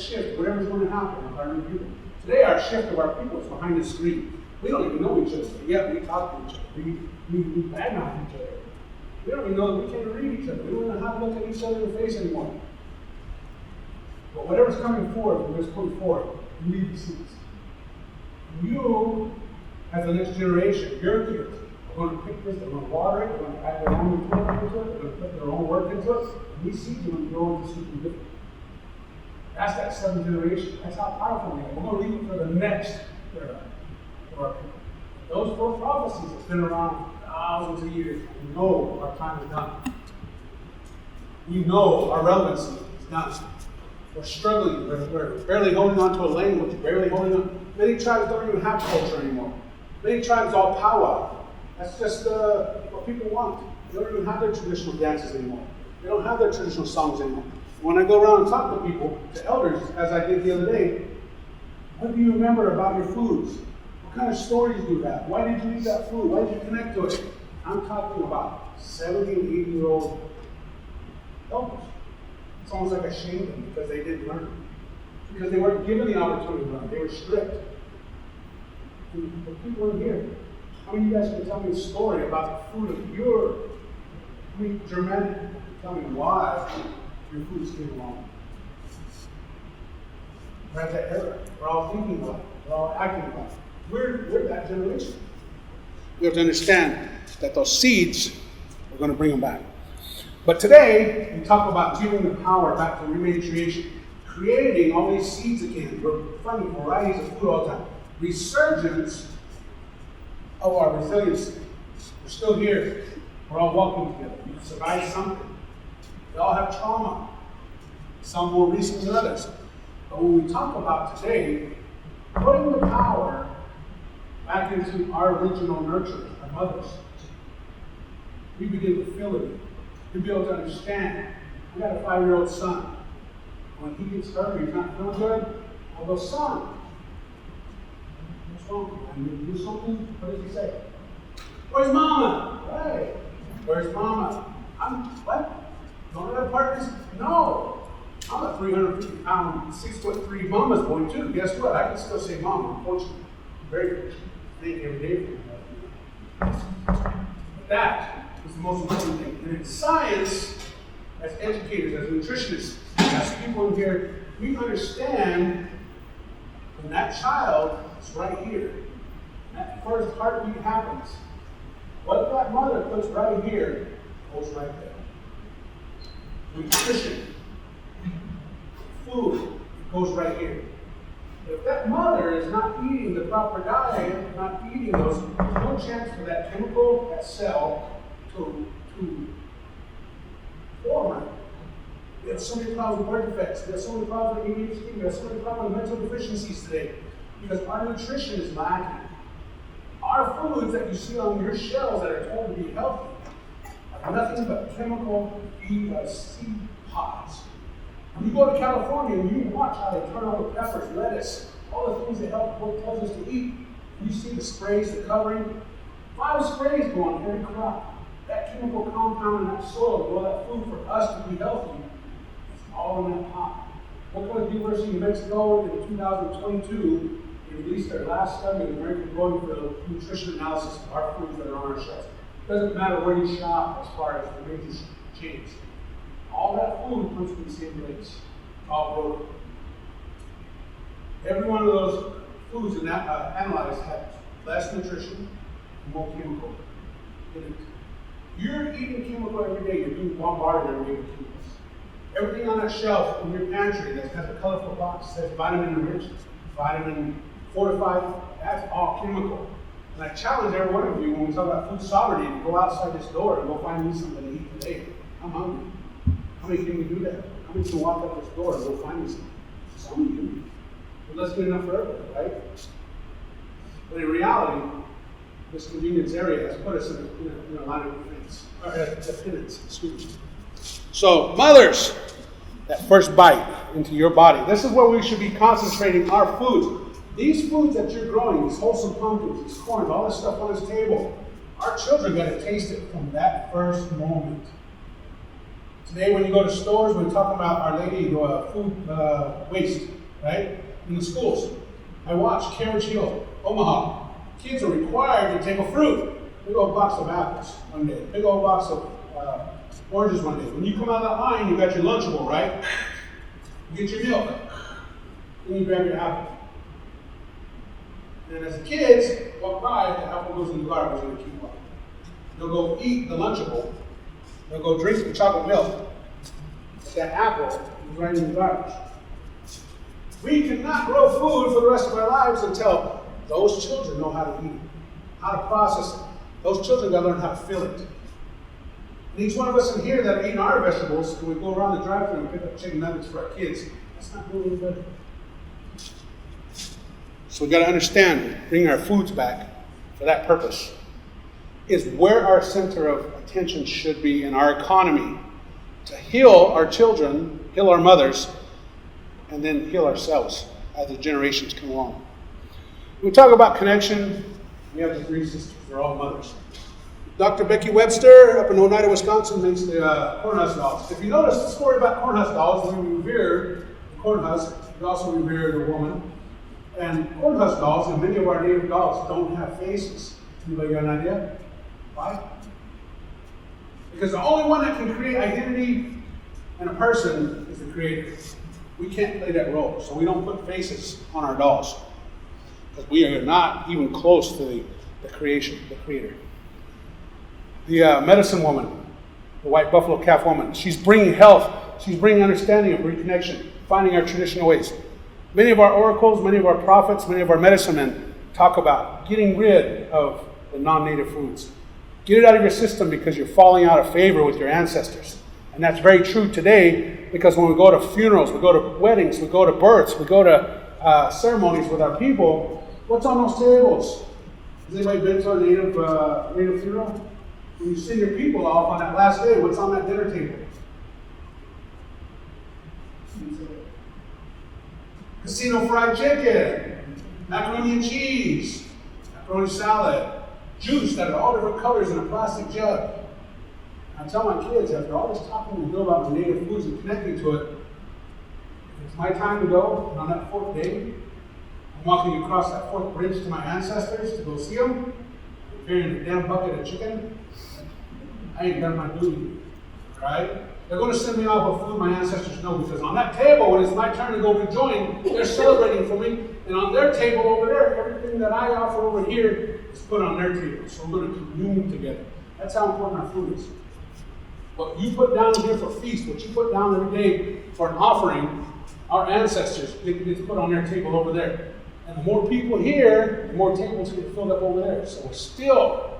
shift, whatever's going to happen with our new people. Today, our shift of our people is behind the screen. We don't even know each other. Yet we talk to each other. We badmouth each other. We don't even know that we can't even read each other. We don't know how to look at each other in the face anymore. But whatever's coming forward, we're just putting forward. We need the seeds. You, as the next generation, your kids, are going to pick this, they're going to water it, they're going to add their own input into it, they're going to put their own work into it, and these seeds are going to grow into something different. That's that seventh generation. That's how powerful we are. We're going to leave it for the next era of our people. Those four prophecies have been around thousands of years. We know our time is done. We know our relevancy is done. We're struggling. We're barely holding on to a language, barely holding on. Many tribes don't even have culture anymore. Many tribes all powwow. That's just what people want. They don't even have their traditional dances anymore. They don't have their traditional songs anymore. When I go around and talk to people, to elders, as I did the other day, what do you remember about your foods? What kind of stories do you have? Why did you eat that food? Why did you connect to it? I'm talking about 70 and 80-year-old elders. It's almost like I shamed them because they didn't learn. Because they weren't given the opportunity to learn. They were stripped. And the people in here, how many of you guys can tell me a story about the food of your, Germanic, tell me why your food is getting along? We're at that era. We're all thinking about it. We're all acting about it. We're that generation. We have to understand that those seeds, we're going to bring them back. But today, we talk about giving the power back to rematriation, creating all these seeds again. We're finding varieties of food all the time. Resurgence of our resiliency. We're still here. We're all walking together. We've survived something. We all have trauma. Some more recent than others. But when we talk about today, putting the power back into our original nurture, our mothers, we begin to feel it. We be able to understand. I got a 5-year-old son. When he gets hurt, he's not feeling good, I'll go, son, what's wrong? I need to do something? What does he say? Where's mama? Right. Where's mama? What? Don't have partners? No. I'm a 350-pound, 6'3" mama's boy too. Guess what? I can still say mama, unfortunately. Very fortunate. Thank you every day for that. But that is the most important thing. And in science, as educators, as nutritionists, as people in here, we understand when that child is right here, that first heartbeat happens, what that mother puts right here goes right there. Nutrition, food, it goes right here. If that mother is not eating the proper diet, not eating those, there's no chance for that chemical, that cell, to form right. We have so many problems with birth defects. We have so many problems with ADHD. We have so many problems with mental deficiencies today because our nutrition is lacking. Our foods that you see on your shelves that are told to be healthy are nothing but chemical feed us seed pods. When you go to California and you watch how they turn over peppers, lettuce, all the things that help what tells us to eat, you see the sprays, the covering, 5 sprays go on every crop. That chemical compound in that soil to grow that food for us to be healthy, it's all in that pot. Dakota University of Mexico in 2022, they released their last study in American Growing for nutrition analysis of our foods that are on our shelves. It doesn't matter where you shop as far as the major chains. All that food comes from the same place, all broken. Every one of those foods in that analyzed had less nutrition and more chemical in it. You're eating chemical every day. You're being bombarded every day with chemicals. Everything on that shelf in your pantry that has a colorful box that says vitamin enriched, vitamin fortified, that's all chemical. And I challenge every one of you when we talk about food sovereignty to go outside this door and go find me something to eat today. I'm hungry. How many can we do that? How many can walk out this door and go find me something? Some of you. But let's get enough for everybody, right? But in reality, this convenience area has put us in a line of defense, or dependence, excuse me. So, mothers, that first bite into your body. This is where we should be concentrating our foods. These foods that you're growing, these wholesome pumpkins, these corn, all this stuff on this table, our children got to taste it from that first moment. Today, when you go to stores, we're talking about Our Lady food waste, right? In the schools. I watched Carriage Hill, Omaha. Kids are required to take a fruit. Big old box of apples one day. Big old box of oranges one day. When you come out of that line, you got your Lunchable, right? You get your milk. Then you grab your apple. And as the kids walk by, the apple goes in the garbage and they keep walking. They'll go eat the Lunchable. They'll go drink the chocolate milk. But that apple is right in the garbage. We cannot grow food for the rest of our lives until those children know how to eat it, how to process it. Those children got to learn how to feel it. And each one of us in here that are eating our vegetables, when we go around the drive-thru and pick up chicken nuggets for our kids, that's not really good. So we got to understand, bring our foods back for that purpose, is where our center of attention should be in our economy to heal our children, heal our mothers, and then heal ourselves as the generations come along. When we talk about connection, we have the 3 sisters. They're all mothers. Dr. Becky Webster up in Oneida, Wisconsin makes the cornhusk dolls. If you notice the story about cornhusk dolls, when we revere the cornhusk, we also revere the woman. And cornhusk dolls and many of our native dolls don't have faces. Anybody got an idea? Why? Because the only one that can create identity in a person is the creator. We can't play that role, so we don't put faces on our dolls. Because we are not even close to the creation, the creator. The medicine woman, the white buffalo calf woman, she's bringing health, she's bringing understanding of reconnection, finding our traditional ways. Many of our oracles, many of our prophets, many of our medicine men talk about getting rid of the non-native foods. Get it out of your system because you're falling out of favor with your ancestors. And that's very true today because when we go to funerals, we go to weddings, we go to births, we go to ceremonies with our people, what's on those tables? Has anybody been to a native funeral? When you send your people off on that last day, what's on that dinner table? Casino fried chicken, macaroni and cheese, macaroni salad, juice that are all different colors in a plastic jug. I tell my kids, after all this talking to do about the native foods and connecting to it, if it's my time to go, and on that fourth day, I'm walking across that fourth bridge to my ancestors to go see them, I'm carrying a damn bucket of chicken, I ain't done my duty, right? They're going to send me off with food my ancestors know, because on that table, when it's my turn to go rejoin, they're celebrating for me, and on their table over there, everything that I offer over here is put on their table. So we're going to commune together. That's how important our food is. What you put down here for feast, what you put down every day for an offering, our ancestors, it's put on their table over there. And the more people here, the more tables get filled up over there. So we're still,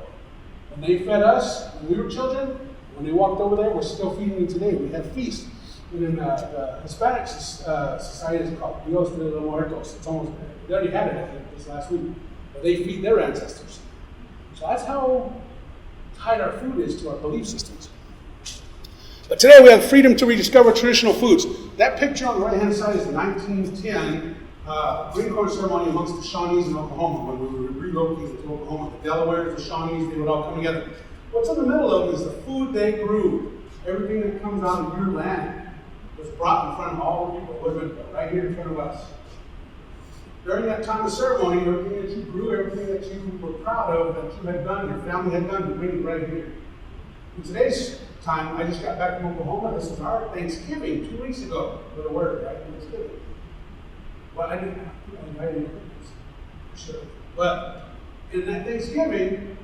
when they fed us, when we were children, when they walked over there, we're still feeding them today. We have feast. And in the Hispanic society is called Dios de los Muertos. It's almost, they already had it, I think, this last week. But they feed their ancestors. So that's how tied our food is to our belief systems. But today we have freedom to rediscover traditional foods. That picture on the right-hand side is the 1910 green corn ceremony amongst the Shawnees in Oklahoma. When we were relocated to Oklahoma, the Delawares, the Shawnees, they would all come together. What's in the middle of them is the food they grew. Everything that comes out of your land was brought in front of all the people who lived right here in front of us. During that time of ceremony, everything that you grew, everything that you were proud of, that you had done, your family had done, you bring it right here. In today's time, I just got back from Oklahoma. This was our Thanksgiving 2 weeks ago. With a word, right? Thanksgiving. Well, I didn't sure. But in that Thanksgiving,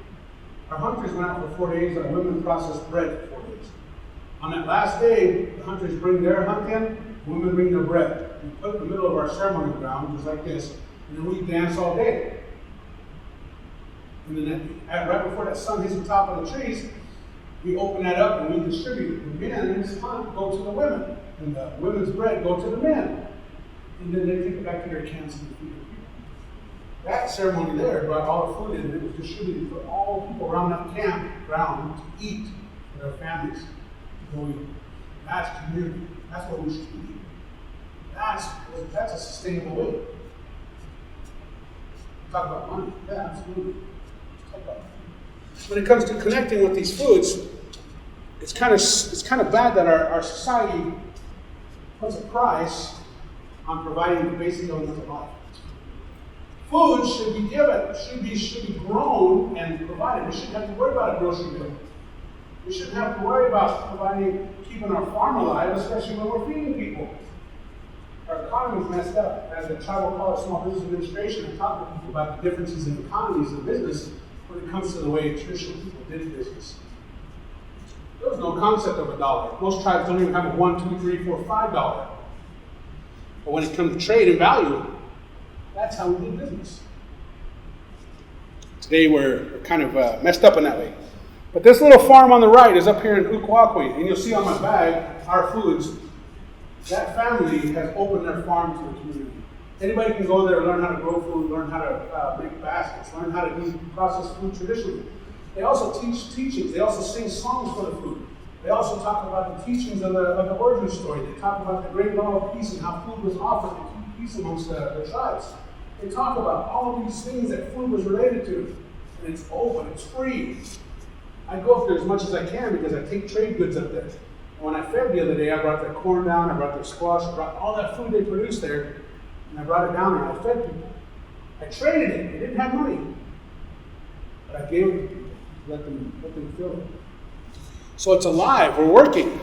our hunters went out for 4 days, our women processed bread for 4 days. On that last day, the hunters bring their hunt in, women bring their bread. We put it in the middle of our ceremony ground, just like this, and then we dance all day. And then right before that sun hits the top of the trees, we open that up and we distribute it. The men's hunt go to the women, and the women's bread go to the men. And then they take it back to their camps and feed the people. That ceremony there brought all the food in, and it was distributed for all the people around that campground to eat for their families. That's community. That's what we should be. That's a sustainable way. Talk about money. Yeah, absolutely. Talk about it. When it comes to connecting with these foods, it's kind of bad that our society puts a price on providing the basic elements of life. Food should be given, should be grown and provided. We shouldn't have to worry about a grocery bill. We shouldn't have to worry about keeping our farm alive, especially when we're feeding people. Our economy's messed up. As a Tribal College Small Business Administration, I talk to people about the differences in economies and business when it comes to the way traditional people did business. There was no concept of a dollar. Most tribes don't even have a $1, $2, $3, $4, $5. But when it comes to trade and value, that's how we do business. Today we're kind of messed up in that way. But this little farm on the right is up here in Ukawakwi, and you'll see on my bag, our foods. That family has opened their farm to the community. Anybody can go there and learn how to grow food, learn how to make baskets, learn how to process food traditionally. They also teach teachings. They also sing songs for the food. They also talk about the teachings of the origin story. They talk about the great law of peace and how food was offered to keep peace amongst the tribes. They talk about all of these things that food was related to. And it's open, it's free. I go up there as much as I can because I take trade goods up there. And when I fed the other day, I brought their corn down, I brought their squash, I brought all that food they produce there, and I brought it down and I fed people. I traded it. They didn't have money. But I gave it to people. Let them feel it. So it's alive. We're working.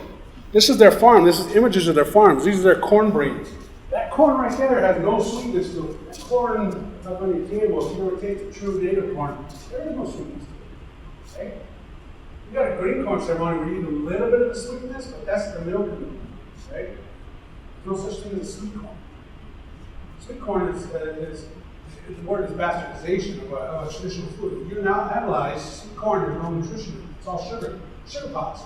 This is their farm. This is images of their farms. These are their corn brains. That corn right there has no sweetness to it. That corn up on your table, if you ever take the true native corn, there is no sweetness to it. Okay? You got a green corn ceremony where you need a little bit of the sweetness, but that's the milk of it. Right? There's no such thing as sweet corn. Sweet corn is the word is bastardization of a traditional food. If you now analyze sweet corn, there's no nutrition. It's all sugar pots.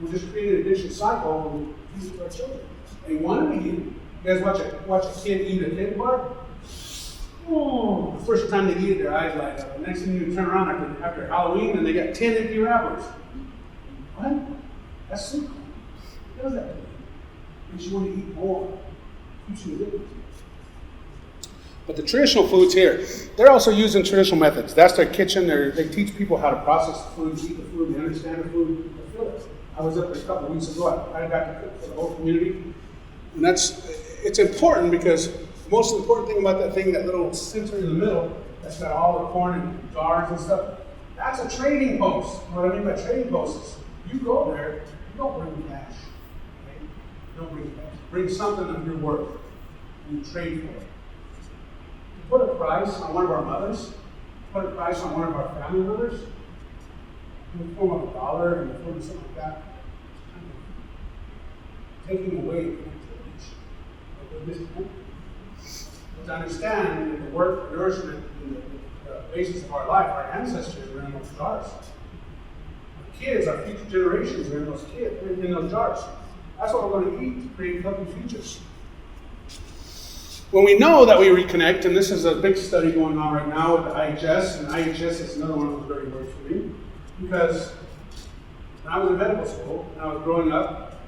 We just created an addiction cycle and we feed it to our children. They want to be eaten. You guys watch a kid eat a candy bar? Oh, the first time they eat it, their eyes light up. The next thing you turn around after Halloween and they got 10 empty wrappers. What? That's sweet corn. What does that do? Makes you want to eat more. Keeps you addicted. But the traditional foods here, they're also using traditional methods. That's their kitchen. They teach people how to process the food, eat the food, they understand the food, they feel it. I was up there a couple of weeks ago. I got to cook for the whole community. And it's important because the most important thing about that thing, that little center in the middle, that's got all the corn and jars and stuff, that's a trading post. What I mean by trading posts is you go there, you don't bring cash. Okay? You don't bring cash. Bring something of your worth. And you trade for it. Put a price on one of our mothers, put a price on one of our family members, in the form of $1 and the form of something like that, taking away the but to understand that the work, the nourishment, and the basis of our life, our ancestors are in those jars. Our kids, our future generations are in those jars. That's what we're going to eat to create healthy futures. When we know that we reconnect, and this is a big study going on right now with the IHS, and IHS is another one of those dirty words for me, because when I was in medical school, and I was growing up,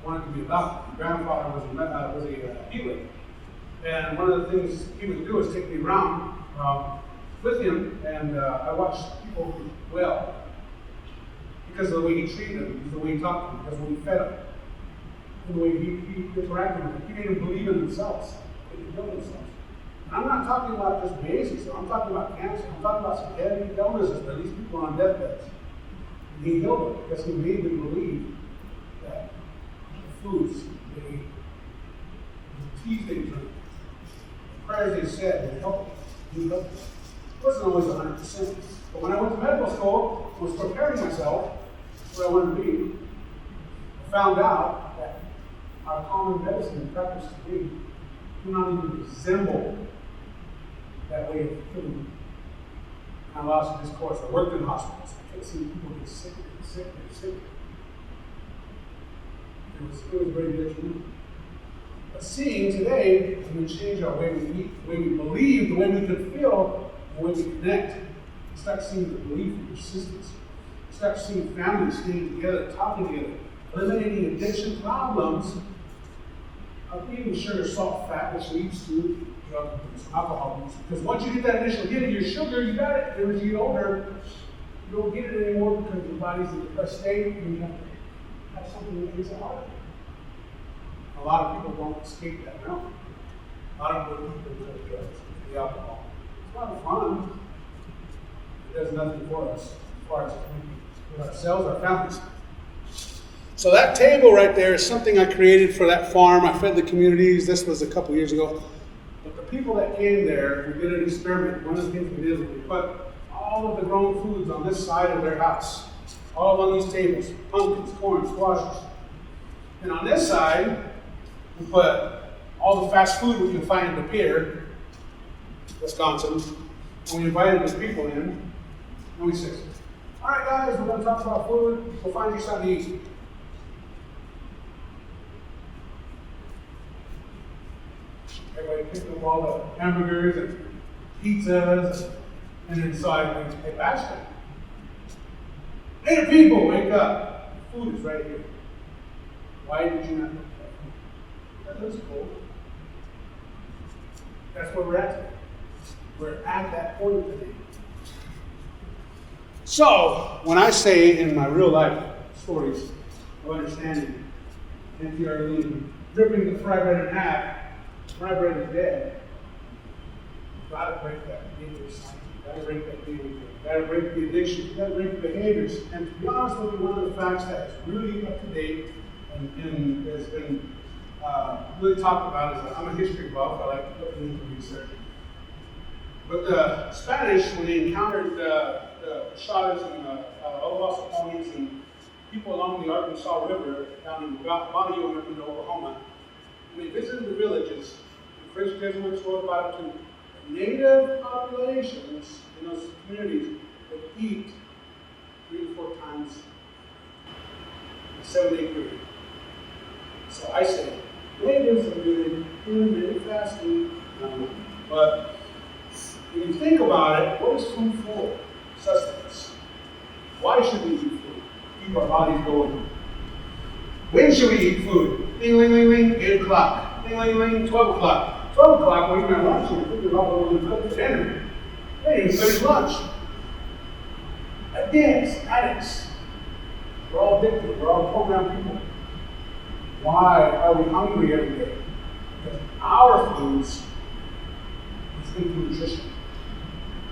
I wanted to be a doctor. My grandfather was a healer, and one of the things he would do is take me around with him, and I watched people well, because of the way he treated them, because of the way he talked to them, because of the way he fed them, and the way he interacted with them. He made them believe in themselves. Themselves. And I'm not talking about just basics, I'm talking about cancer, I'm talking about some heavy illnesses that these people are on deathbeds. And he healed them because he made them believe that the foods they ate, the teas they drank, the prayers they said would help them. He helped them. It wasn't always 100%. But when I went to medical school, I was preparing myself for where I wanted to be. I found out that our common medicine practice today do not even resemble that way of food. I lost this course. I worked in hospitals. I kept seeing people get sick. It was very detrimental. But seeing today, when we change our way we eat, the way we believe, the way we can feel, the way we connect, we start seeing the belief and persistence. We start seeing families staying together, talking together, eliminating addiction problems of eating sugar, salt, fat, which leads to drug abuse, alcohol abuse. Because once you get that initial hit of your sugar, you got it. And as you get older, you don't get it anymore because your body's in a depressed state and you have to have something that makes it harder. A lot of people don't escape that realm. A lot of people do the drugs, the alcohol. It's a lot of fun. It does nothing for us as far as with ourselves, our families. So that table right there is something I created for that farm. I fed the communities. This was a couple years ago. But the people that came there, we did an experiment. One of the things we did was we put all of the grown foods on this side of their house. All on these tables. Pumpkins, corn, squashes. And on this side, we put all the fast food we can find in De Pere, Wisconsin. And we invited the people in. And we said, all right guys, we're going to talk about food. We'll find you something to eat. Everybody picked up all the hamburgers and pizzas, and then decided, hey, Baxter, hey, people, wake up. The food is right here. Why did you not cook that food? That looks cool. That's where we're at today. We're at that point today. So, when I say in my real life stories of understanding, NPR lean, ripping the fry bread in half, fry bread is dead. gotta break that behavior cycle. Gotta break that behavior. Gotta break the addiction. Gotta break the behaviors. And to be honest with you, one of the facts that is really up to date and has been really talked about is that I'm a history buff. I like looking into research. But the Spanish, when they encountered the Shadas and Owasso and people along the Arkansas River down in Bayou in Oklahoma, when they visited the villages, the French Jesuits wrote about it too. Native populations in those communities would eat 3 to 4 times in a 7-day period. So I say, natives are doing intermittent fasting, but when you think about it, what is food for? Sustenance. Why should we eat food? Keep our bodies going. When should we eat food? Ding, ling, ling, ling, 8 o'clock. Ding, ling, ling, 12 o'clock. 12 o'clock, we're eating our lunch, and we're thinking about what we're going to cook for dinner. Hey, it's finish lunch. Addicts. We're all addicted. We're all programmed people. Why are we hungry every day? Because our foods is looking for nutrition.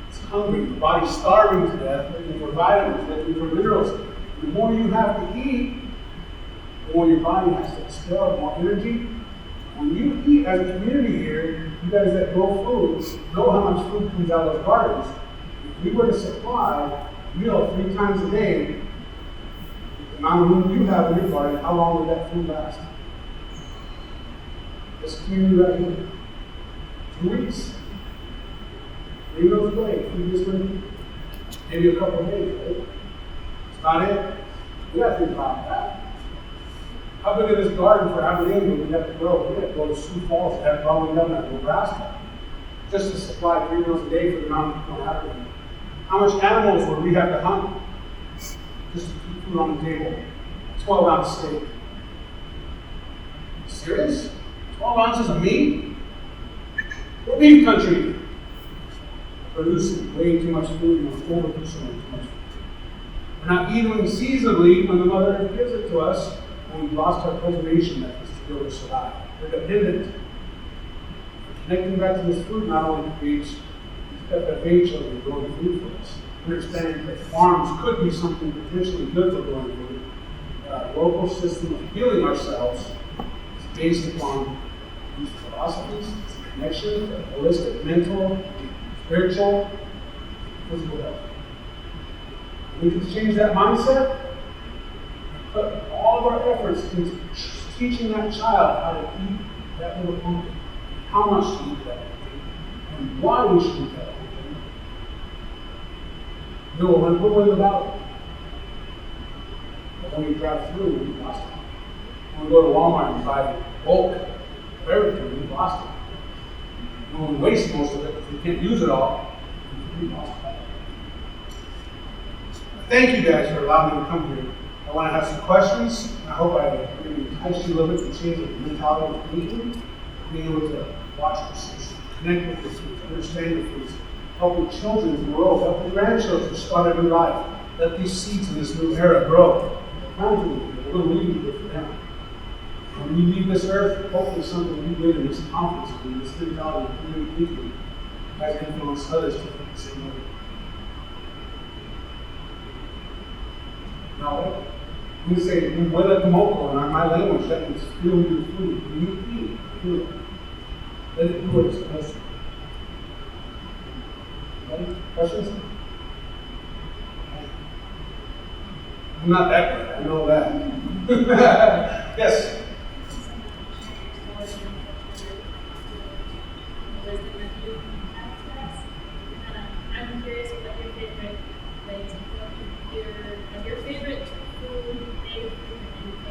It's hungry. The body's starving to death, looking for vitamins, looking for minerals. The more you have to eat, the more your body has to expel, the more energy. When you eat as a community here, you guys that grow foods know how much food comes out of those gardens. If we were to supply meal 3 times a day, the amount of room you have in your garden, how long would that food last? This community right here, 2 weeks. 3 meals a day, food this week, maybe a couple of days, right? That's not it. We got to think about that. How big is this garden for Aberdeen would we have to grow? We have to go to Sioux Falls and have probably done that in Nebraska. Just to supply 3 meals a day for the amount of people in Aberdeen. How much animals would we have to hunt just to keep food on the table? 12-ounce steak. Serious? 12 ounces of meat? We're beef country. Producing way too much food and we're over-consuming too much food. We're not eating seasonably when the Mother Earth gives it to us. We've lost our preservation methods to be able to survive. We're dependent. Connecting back to this food not only creates FFA children growing food for us, understanding that farms could be something potentially good for growing food. Our local system of healing ourselves is based upon these philosophies, it's a connection, a holistic, mental, spiritual, physical health. We can change that mindset. Put all of our efforts into teaching that child how to eat that little pumpkin, how much to eat that pumpkin, and why we should eat that pumpkin. No, we're going to put one in the valley. But when we drive through, we lost it. When we go to Walmart and buy bulk of everything, we lost it. When we waste most of it, if we can't use it all, we lost it. Thank you guys for allowing me to come here. I want to have some questions. I hope I maybe entice you a little bit to change the mentality of thinking, being able to watch the foods, connect with the foods, understand the foods, helping children grow, helping grandchildren start a new life. Let these seeds in this new era grow. We're going to leave it for them. When you leave this earth, hopefully something you did in this conference, in this mentality of community thinking, has influenced others to think the same way. No. We say, huele como, in my language, that means feel your food. When you eat, feel it. Let it do what it's supposed to. Okay? Questions? I'm not that good, I know that. Yes? I'm curious what your favorite ways to cook, your favorite food, native food,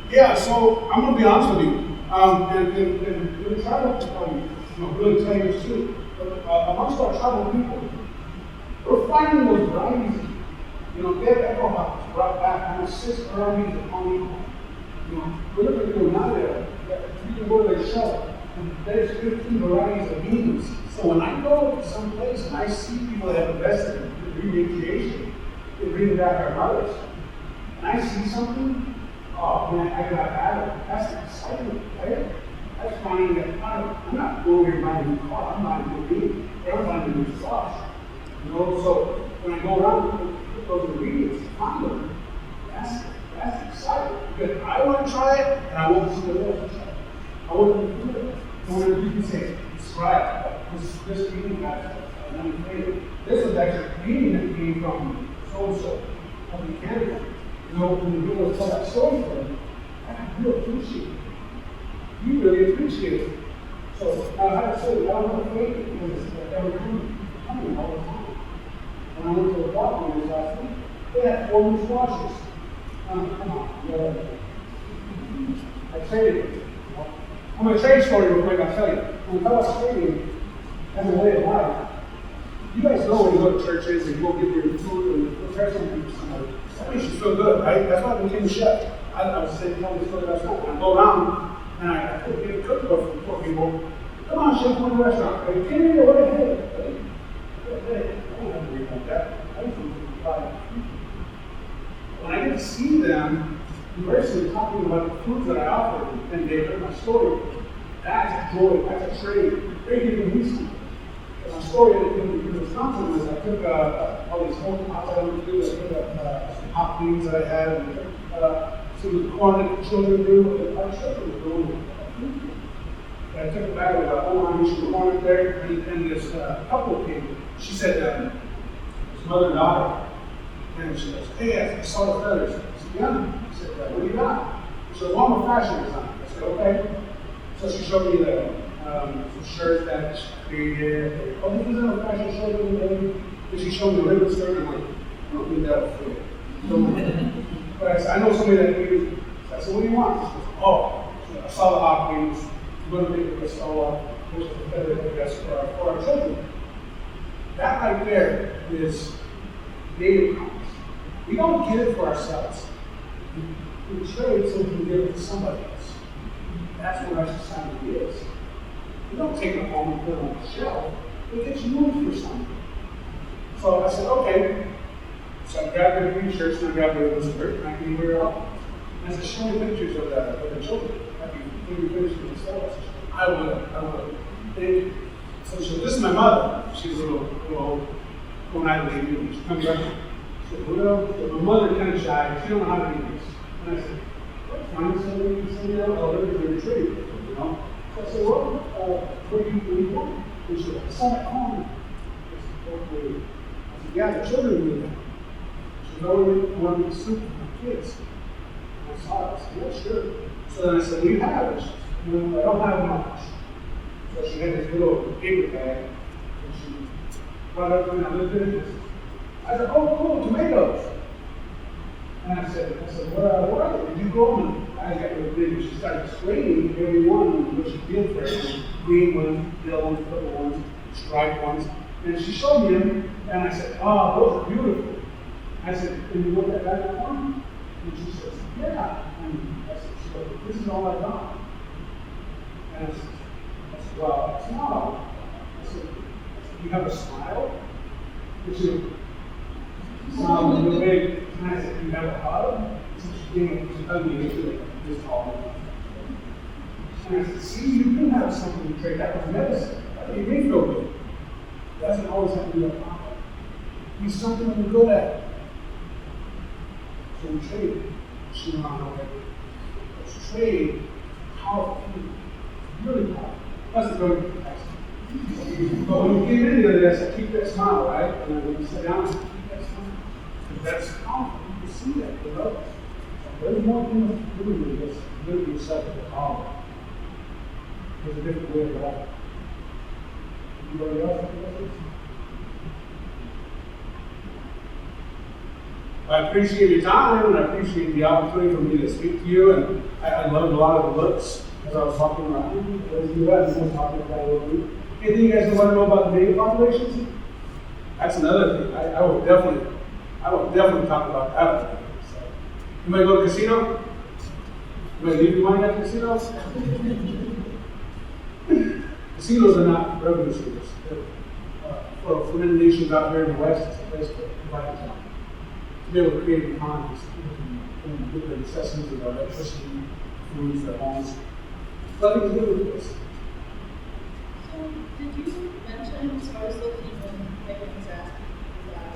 and Yeah, so I'm going to be honest with you. And tribal, really tell you this too. Amongst our tribal people, we're finding those varieties. Dead echo hoppers brought back almost 6 varieties of palm. We're looking at now that you can go to their shelf, and there's 15 varieties of beans. So when I go to some place and I see people that have invested in recreation, they bring back our mothers, and I see something, oh man, I gotta have it. That's exciting, right? That's finding that I'm not going here buying a new car, I'm buying a new bean, or I'm buying a new sauce. You know, so when I go around and put those ingredients, find them, that's exciting. Because I want to try it, and I want somebody else to try it. I want them to do it. And when you can say, it's right, this bean has another flavor. This is actually bean that came from so-and-so up in Canada. You know, when you go and tell that story for them, I really appreciate it. You really appreciate it. So I have to say, I don't want to fake it because it's ever coming all the time. When I went to the doctor last week, they had 4 new washes. Come on, I traded it. I'm going to trade story real quick, I'll tell you. When I was trading as a way of life, you guys know when you go to churches and you go get your food and prepare something for somebody, that makes you feel good, right? That's why I became a chef. I was saying, telling this story last night. When I go around and I could get a cookbook for people. Come on, chef, we're in the restaurant. Are you kidding me? What the heck? I don't have to read like that. I don't think you can buy it. When I get to see them, conversing, talking about the foods that I offer, and they heard my story, that's joy, that's a trade. They're giving me something. My story in Wisconsin was I took all these home pots I wanted to do. I took some hot beans that I had, and some of the corn that the children do, our children were doing. I took a bag of Omaha corn there, and this couple came. She said, his mother and daughter, and she goes, hey, I saw the feathers. I said, yeah. I said, what do you got? She said, well, I'm a fashion designer. I said, okay. So she showed me some shirts that she created. Oh, this isn't a fashion show that we made. And she showed me a ribbon skirt, and I'm like, I don't need that for you. But I said, I know somebody that can use it. So I said, what do you want? She goes, oh, I saw the hot wings. I'm going to make this all up. Here's the feather, I guess, for our children. That right there is native comics. We don't get it for ourselves. We trade so we can give it to somebody else. That's what our society is. You don't take it home and put it on the shelf. It gets used for something. So I said, okay. So I grabbed the green shirts and I grabbed the ribbon skirt and I can wear it out. And I said, show me pictures of the children. I can finish with the sales. I would. And so she said, this is my mother. She's a little old lady. She comes up. She said, well, my mother kind of shy. She don't know how to do this. And I said, find somebody else. I'll live in your tree. You know? So I said, well, what do you want? And she said, I saw that home. I said, yeah, the children do that. She said, oh, we want to soup for my kids. And I saw it. I said, yeah, sure. So then I said, what do you have? And she said, I don't have much. So she had this little paper bag, and she brought it up and I looked at it. I said, oh, cool, tomatoes. And I said, where are they? Did you grow them? I got real big. She started explaining every one what she did for everyone. Green ones, yellow ones, purple ones, striped ones. And she showed me them, and I said, oh, those are beautiful. I said, can you look at that one? And she says, yeah. And I said, this is all I got. And I said, well, it's not. I said, you have a smile? And she smiled really big. And I said, you have a hug? So she hugged me this tall. And I said, see, you do have something to trade. That was medicine. That made me feel good. It doesn't always have to be a problem. Be something you're good at. So we trade. She went on her way. Let's trade powerful people. Really powerful. That's a very good question. But when you get into this, I keep that smile, right? And then when you sit down, keep that smile. Because that's powerful. You can see that with others. There's more things to do than just live yourself with power. There's a different way of life. Anybody else have questions? I appreciate your time, and I appreciate the opportunity for me to speak to you. And I loved a lot of the looks as I was talking around. Those of you guys have been talking about a little bit. Anything you guys want to know about the native populations? That's another thing. I would definitely talk about that. So, you might go to the casino? You might leave your money at the casinos? Casinos are not revenue streams. For many nations out here in the West, it's a place to provide time. To be able to create economies and get the necessities of our electricity, foods, their homes. Nothing to do with this. So, did you mention, so I was looking when Megan was asking about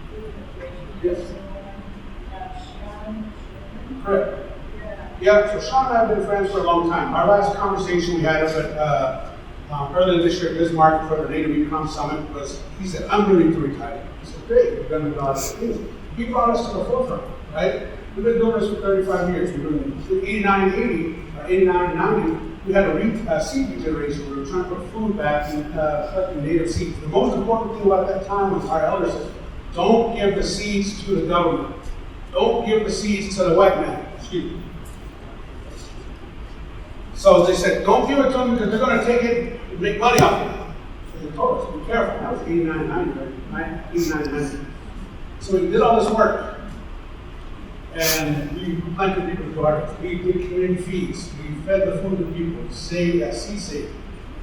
food preparation. Yes. So, Sean, Correct. yeah. Yeah, so Sean and I have been friends for a long time. Our last conversation we had up at earlier this year at Bismarck for the Native Econ Summit was, he said, I'm ready to retire. I said, great, we've done a lot of things. He brought us to the forefront, right? We've been doing this for 35 years. We've been 89, 80, 89, 90. We had a seed regeneration. We were trying to put food back in collecting native seeds. The most important thing about that time was our elders said, don't give the seeds to the government. Don't give the seeds to the white man. Excuse me. So they said, don't give it to them because they're going to take it and make money off of it. So they told us, be careful. That was 89, 90, right? 89, 90. So we did all this work. And we planted people's gardens. We did community feeds. We fed the food to people. Seed save.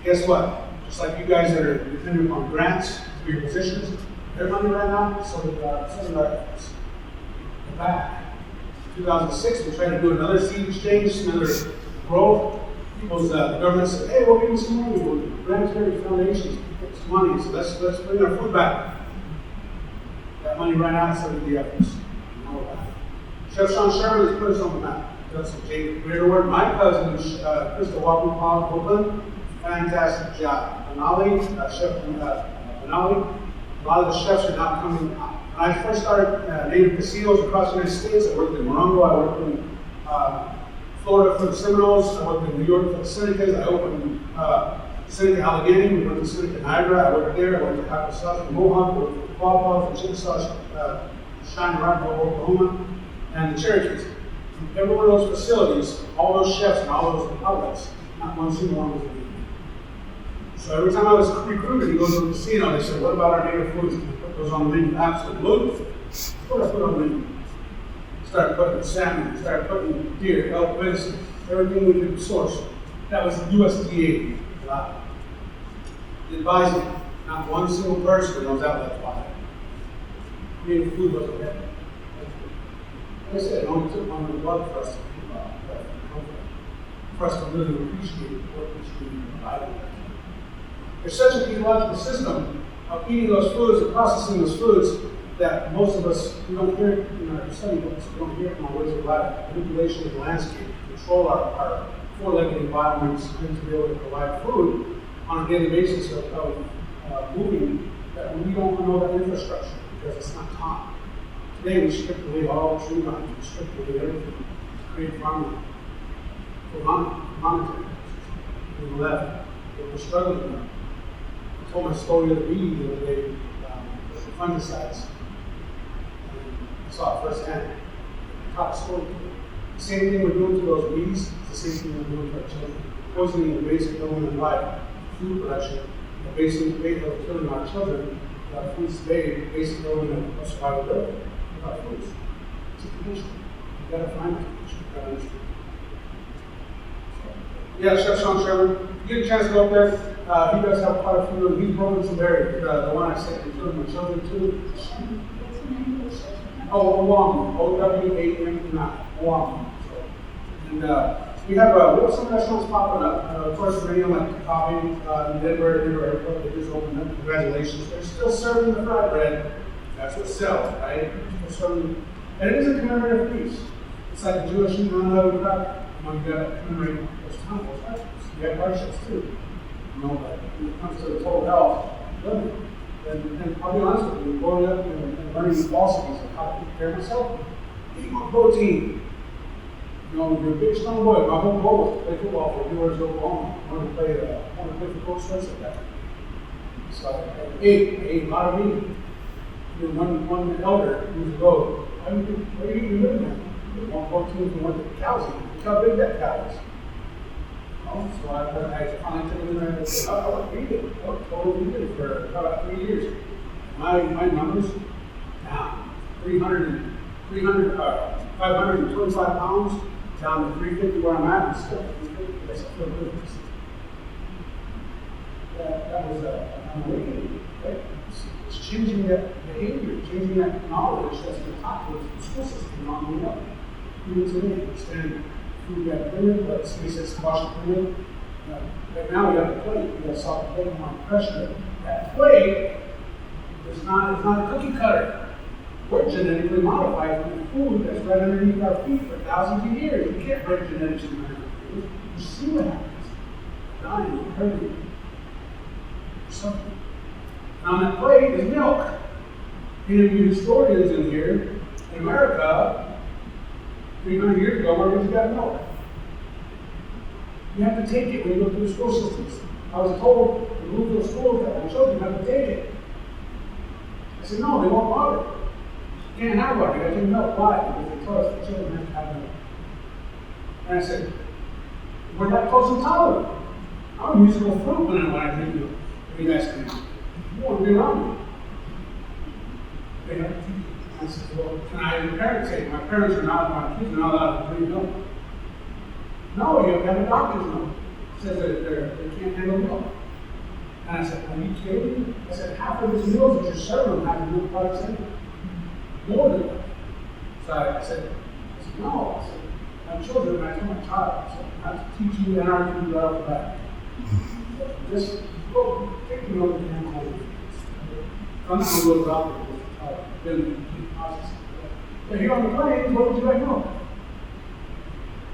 Guess what? Just like you guys that are dependent on grants for your positions, their money right now, so did our efforts. We're back. 2006, we tried to do another seed exchange, another growth. The government said, hey, we'll give you some money. We'll grant charity foundations, get some money. So let's bring our food back. That money ran out, so did the efforts. Chef Sean Sherman has put us on the map. That's some greater work. My cousin, Crystal Walkenpaw Copeland, fantastic job. Benali, Chef Benali, a lot of the chefs are now coming out. When I first started native casinos across the United States, I worked in Morongo, I worked in Florida for the Seminoles, I worked in New York for the Senecas, I opened Seneca Allegheny, we went to Seneca Niagara, I worked there, I went to Hackensack, Mohawk, I worked for Quapaw, for Chickasaw, Shining Rock, Oklahoma, and the Cherokees. Every one of those facilities, all those chefs and all those outlets, not one single one was vegan. So every time I was recruited, he goes to the casino, they said, what about our native foods? Can we put those on the menu? Absolutely. What I put on the menu? Started putting salmon, started putting deer, elk, venison, everything we could source. That was USDA. Advising, not one single person knows outlets why. Native food wasn't there. Like I said, it only took one of the blood for us to think about that, for us to really appreciate what we should be providing. There's such an ecological system of eating those foods and processing those foods that most of us, we don't hear it in our study books, we don't hear it in our ways of life. Manipulation of the landscape, control our four-legged environments, and to be able to provide food on a daily basis of moving that we don't know that infrastructure because it's not taught. Today we strip away all tree lines, we strip away everything to create farming for monetary purposes. On the left, we're struggling now. I told my story of the weed the other day, with the fungicides. I saw it firsthand. Top story. The same thing we're doing to those weeds, it's the same thing we're doing to our children. Poisoning the basic element of life, food production, the basic rate of killing our children, our foods today, the basic element of survivability. Foods. It's a condition. You gotta find a condition. You gotta understand. Yeah, Chef Sean Sherman. If you get a chance to go up there, he does have quite a few. He's broken some barriers. The one I said, including my children too. What's the name of the show? Oh, Owam. O-W-A-M-I. Owam. And we have some restaurants popping up. Of course, many of them like Coffee in Denver Airport. They just opened up. Congratulations. They're still serving the fried bread. That's what sells, right? And it is a commemorative feast. It's like a Jewish unleavened cracker. You gotta commemorate those times, those hardships. You have hardships too. But when it comes to the total health, living. And I'll be honest with you, growing up and learning the falsities of how to take care of myself, eat more protein. You're a big strong boy. My whole goal was to play football for viewers of Oklahoma. I wanted to play for Coach Spencer at that time. So I ate a lot of meat. One elder years ago, why are you living there? One protein from what the cows eat. Look how big that cow is. So I finally took him there and said, I want to eat it. I was totally eat it for about 3 years. My numbers, down 525 pounds, down to 350 where I'm at, and still 350. That's still good. That was an awakening, right? It's changing that behavior, changing that knowledge that's been taught to us in the school system on the way up. Even today, understand food we have printed, but he said squash printed. Right now we have a plate, we have salt and plate on pressure. That plate is not a cookie cutter. We're genetically modified from the food that's right underneath our feet for thousands of years. You can't break genetics in our food. You see what happens. Dying, hurting. Something. And on that plate is milk. Any of you historians in here, in America, 300 years ago, where we got milk. You have to take it when you go through the school systems. I was told to move those schools that my children have to take it. I said, no, they won't bother. You can't have water, you gotta take milk. Why? Because they tell us the children have to have milk. And I said, we're lactose intolerant. I'm a musical fruit when I drink milk. You guys can, you want to be around me. They have to teach me. I said, well, can I have your parents take? My parents are not, my kids are not allowed to drink milk. No, you have to have a doctor's note. It says that they can't handle milk. And I said, are you kidding me? I said, half of these meals that you're serving have milk products in it. More than that. So I said, no. I said, my children, I told my child, I said, I have to teach you anarchy right off the bat. Just go, take the milk and hand home. I'm not going to go about it. Then the process. But here on the plane, what would you like milk?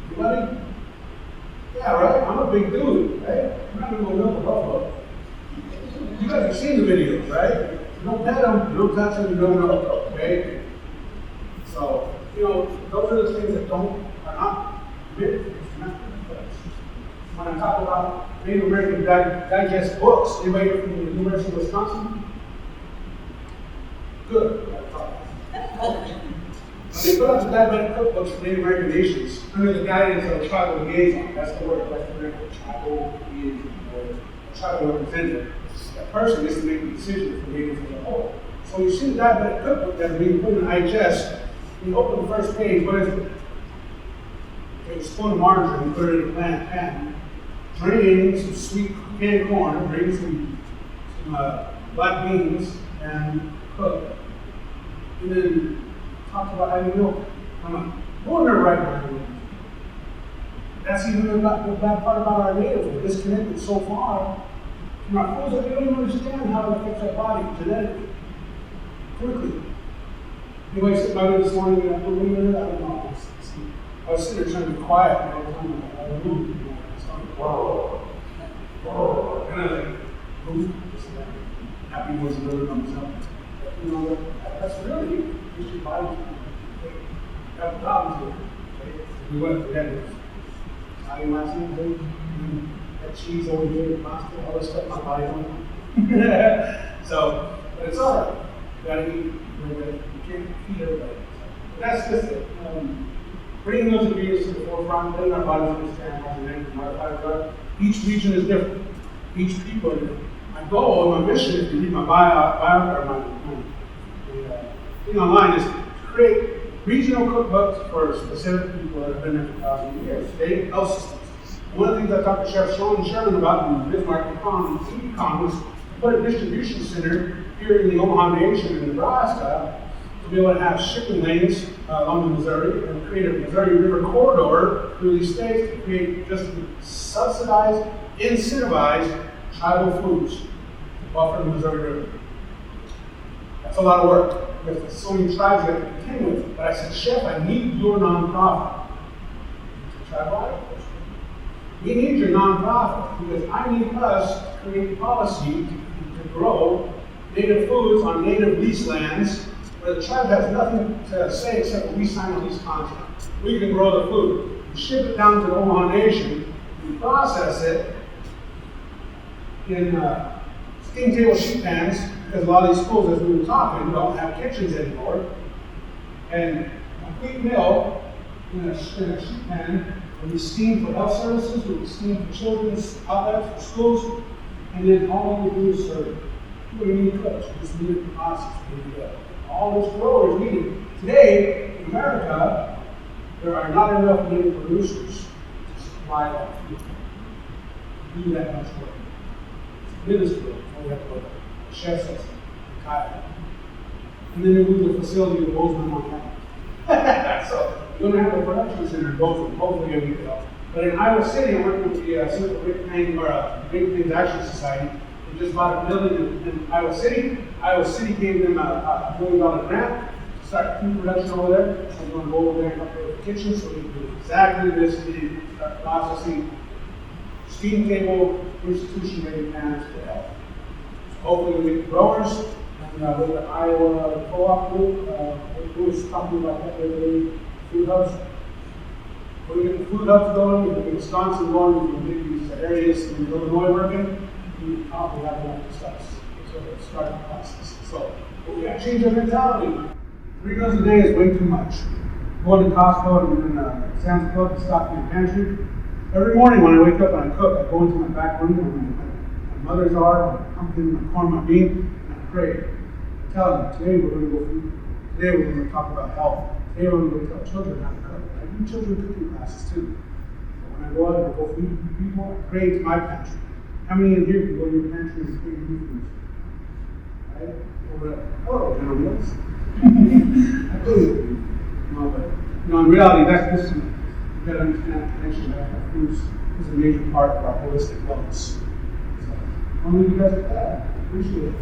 Anybody? Yeah, right? I'm a big dude, right? I'm not going to go milk a buffalo. You guys have seen the videos, right? You don't pet them, you don't touch them, you don't know, okay? So, those are the things that are not good. When I talk about Native American Digest books, anybody here from the University of Wisconsin? Good. They put out the diabetic cookbooks for Native American nations under the guidance of a tribal liaison. That's the word, that's the word, tribal liaison, or tribal representative. That person is to make the decision for natives as a whole. So you see the diabetic cookbook that is being put in IHS, you open the first page, what is it? Take a spoon of margarine, put it in a pan, drain some sweet canned corn, drain some black beans, and cook. And then talk about having milk. I'm like, go in there right now. That's even the bad part about our natives. We're disconnected so far from our foods that we don't even understand how it affects our body genetically, quickly. Anybody sitting by me this morning and I don't know. I was sitting there trying to be quiet and all the time. I was moving. Whoa. And I was like, move. Happy was another thumbs up. That's really just your body. Have problems with it. We went for that. I last night, that cheese over here, pasta, all this stuff, my body don't. So, but it's all right. You gotta eat. You can't feed everybody. But that's just it. Bringing those ingredients to the forefront, letting our bodies understand how genetically modified drugs. Each region is different. Each people are different. My goal and my mission, if you read my bio or my thing online, is to create regional cookbooks for specific people that have been there for thousands of years. State health systems. One of the things I talked to Chef Sean Sherman about in Bismarck, Econ was to put a distribution center here in the Omaha Nation in Nebraska to be able to have shipping lanes along the Missouri and create a Missouri River corridor through these states to create just subsidized, incentivized tribal foods to buffer the Missouri River. That's a lot of work because there's so many tribes that to contend with. But I said, Chef, I need your nonprofit. Tribal agriculture. We need your nonprofit because I need us to create policy to grow native foods on native lease lands where the tribe has nothing to say except we sign a lease contract. We can grow the food. We ship it down to the Omaha Nation. We process it in steam table sheet pans because a lot of these schools, as we were talking, don't have kitchens anymore. And complete meal in a sheet pan will be steamed for health services, will be steamed for children's outlets, for schools, and then all we do is serve it. We don't need cooks, we just need the process to do that. All those growers need it. Today, in America, there are not enough native producers to supply that food. Do that much work. It's minuscule, we have to put a chef system, a kayak. And then we move the facility to Bozeman, Montana. So we don't have a production center in Bozeman, hopefully a week ago. But in Iowa City, I'm working with the Simple Reconnecting or Big Things Action Society. We just bought a building in Iowa City. Iowa City gave them a $1 million grant to start food production over there. So I'm going to go over there and upgrade the kitchen so we can do exactly this. We start processing steam table, institution ready pans for health. Hopefully we get growers and with the Iowa co-op group, who was talking about that the other day, food hubs. We're getting food hubs going, we're getting Wisconsin going, we're getting these areas in Illinois working. We probably have enough to start the process. So we got to change our mentality. 3 meals a day is way too much. Going to Costco and then Sam's Club and stock in the pantry. Every morning when I wake up and I cook, I go into my back room where my mother's are, my pumpkin, my corn, my bean, and I pray. I tell them, today we're going to go food. Today we're going to talk about health. Today we're going to tell children how to cook. I do children cooking classes too. So when I go out and go feed people, I pray to my pantry. How many in here can go to your pantry and pray to your food? Right? Hello, General Mills. I believe you. No, but in reality, that's this. You got to understand the connection that food is a major part of our holistic wellness. So, I'll leave you guys with that. Appreciate it.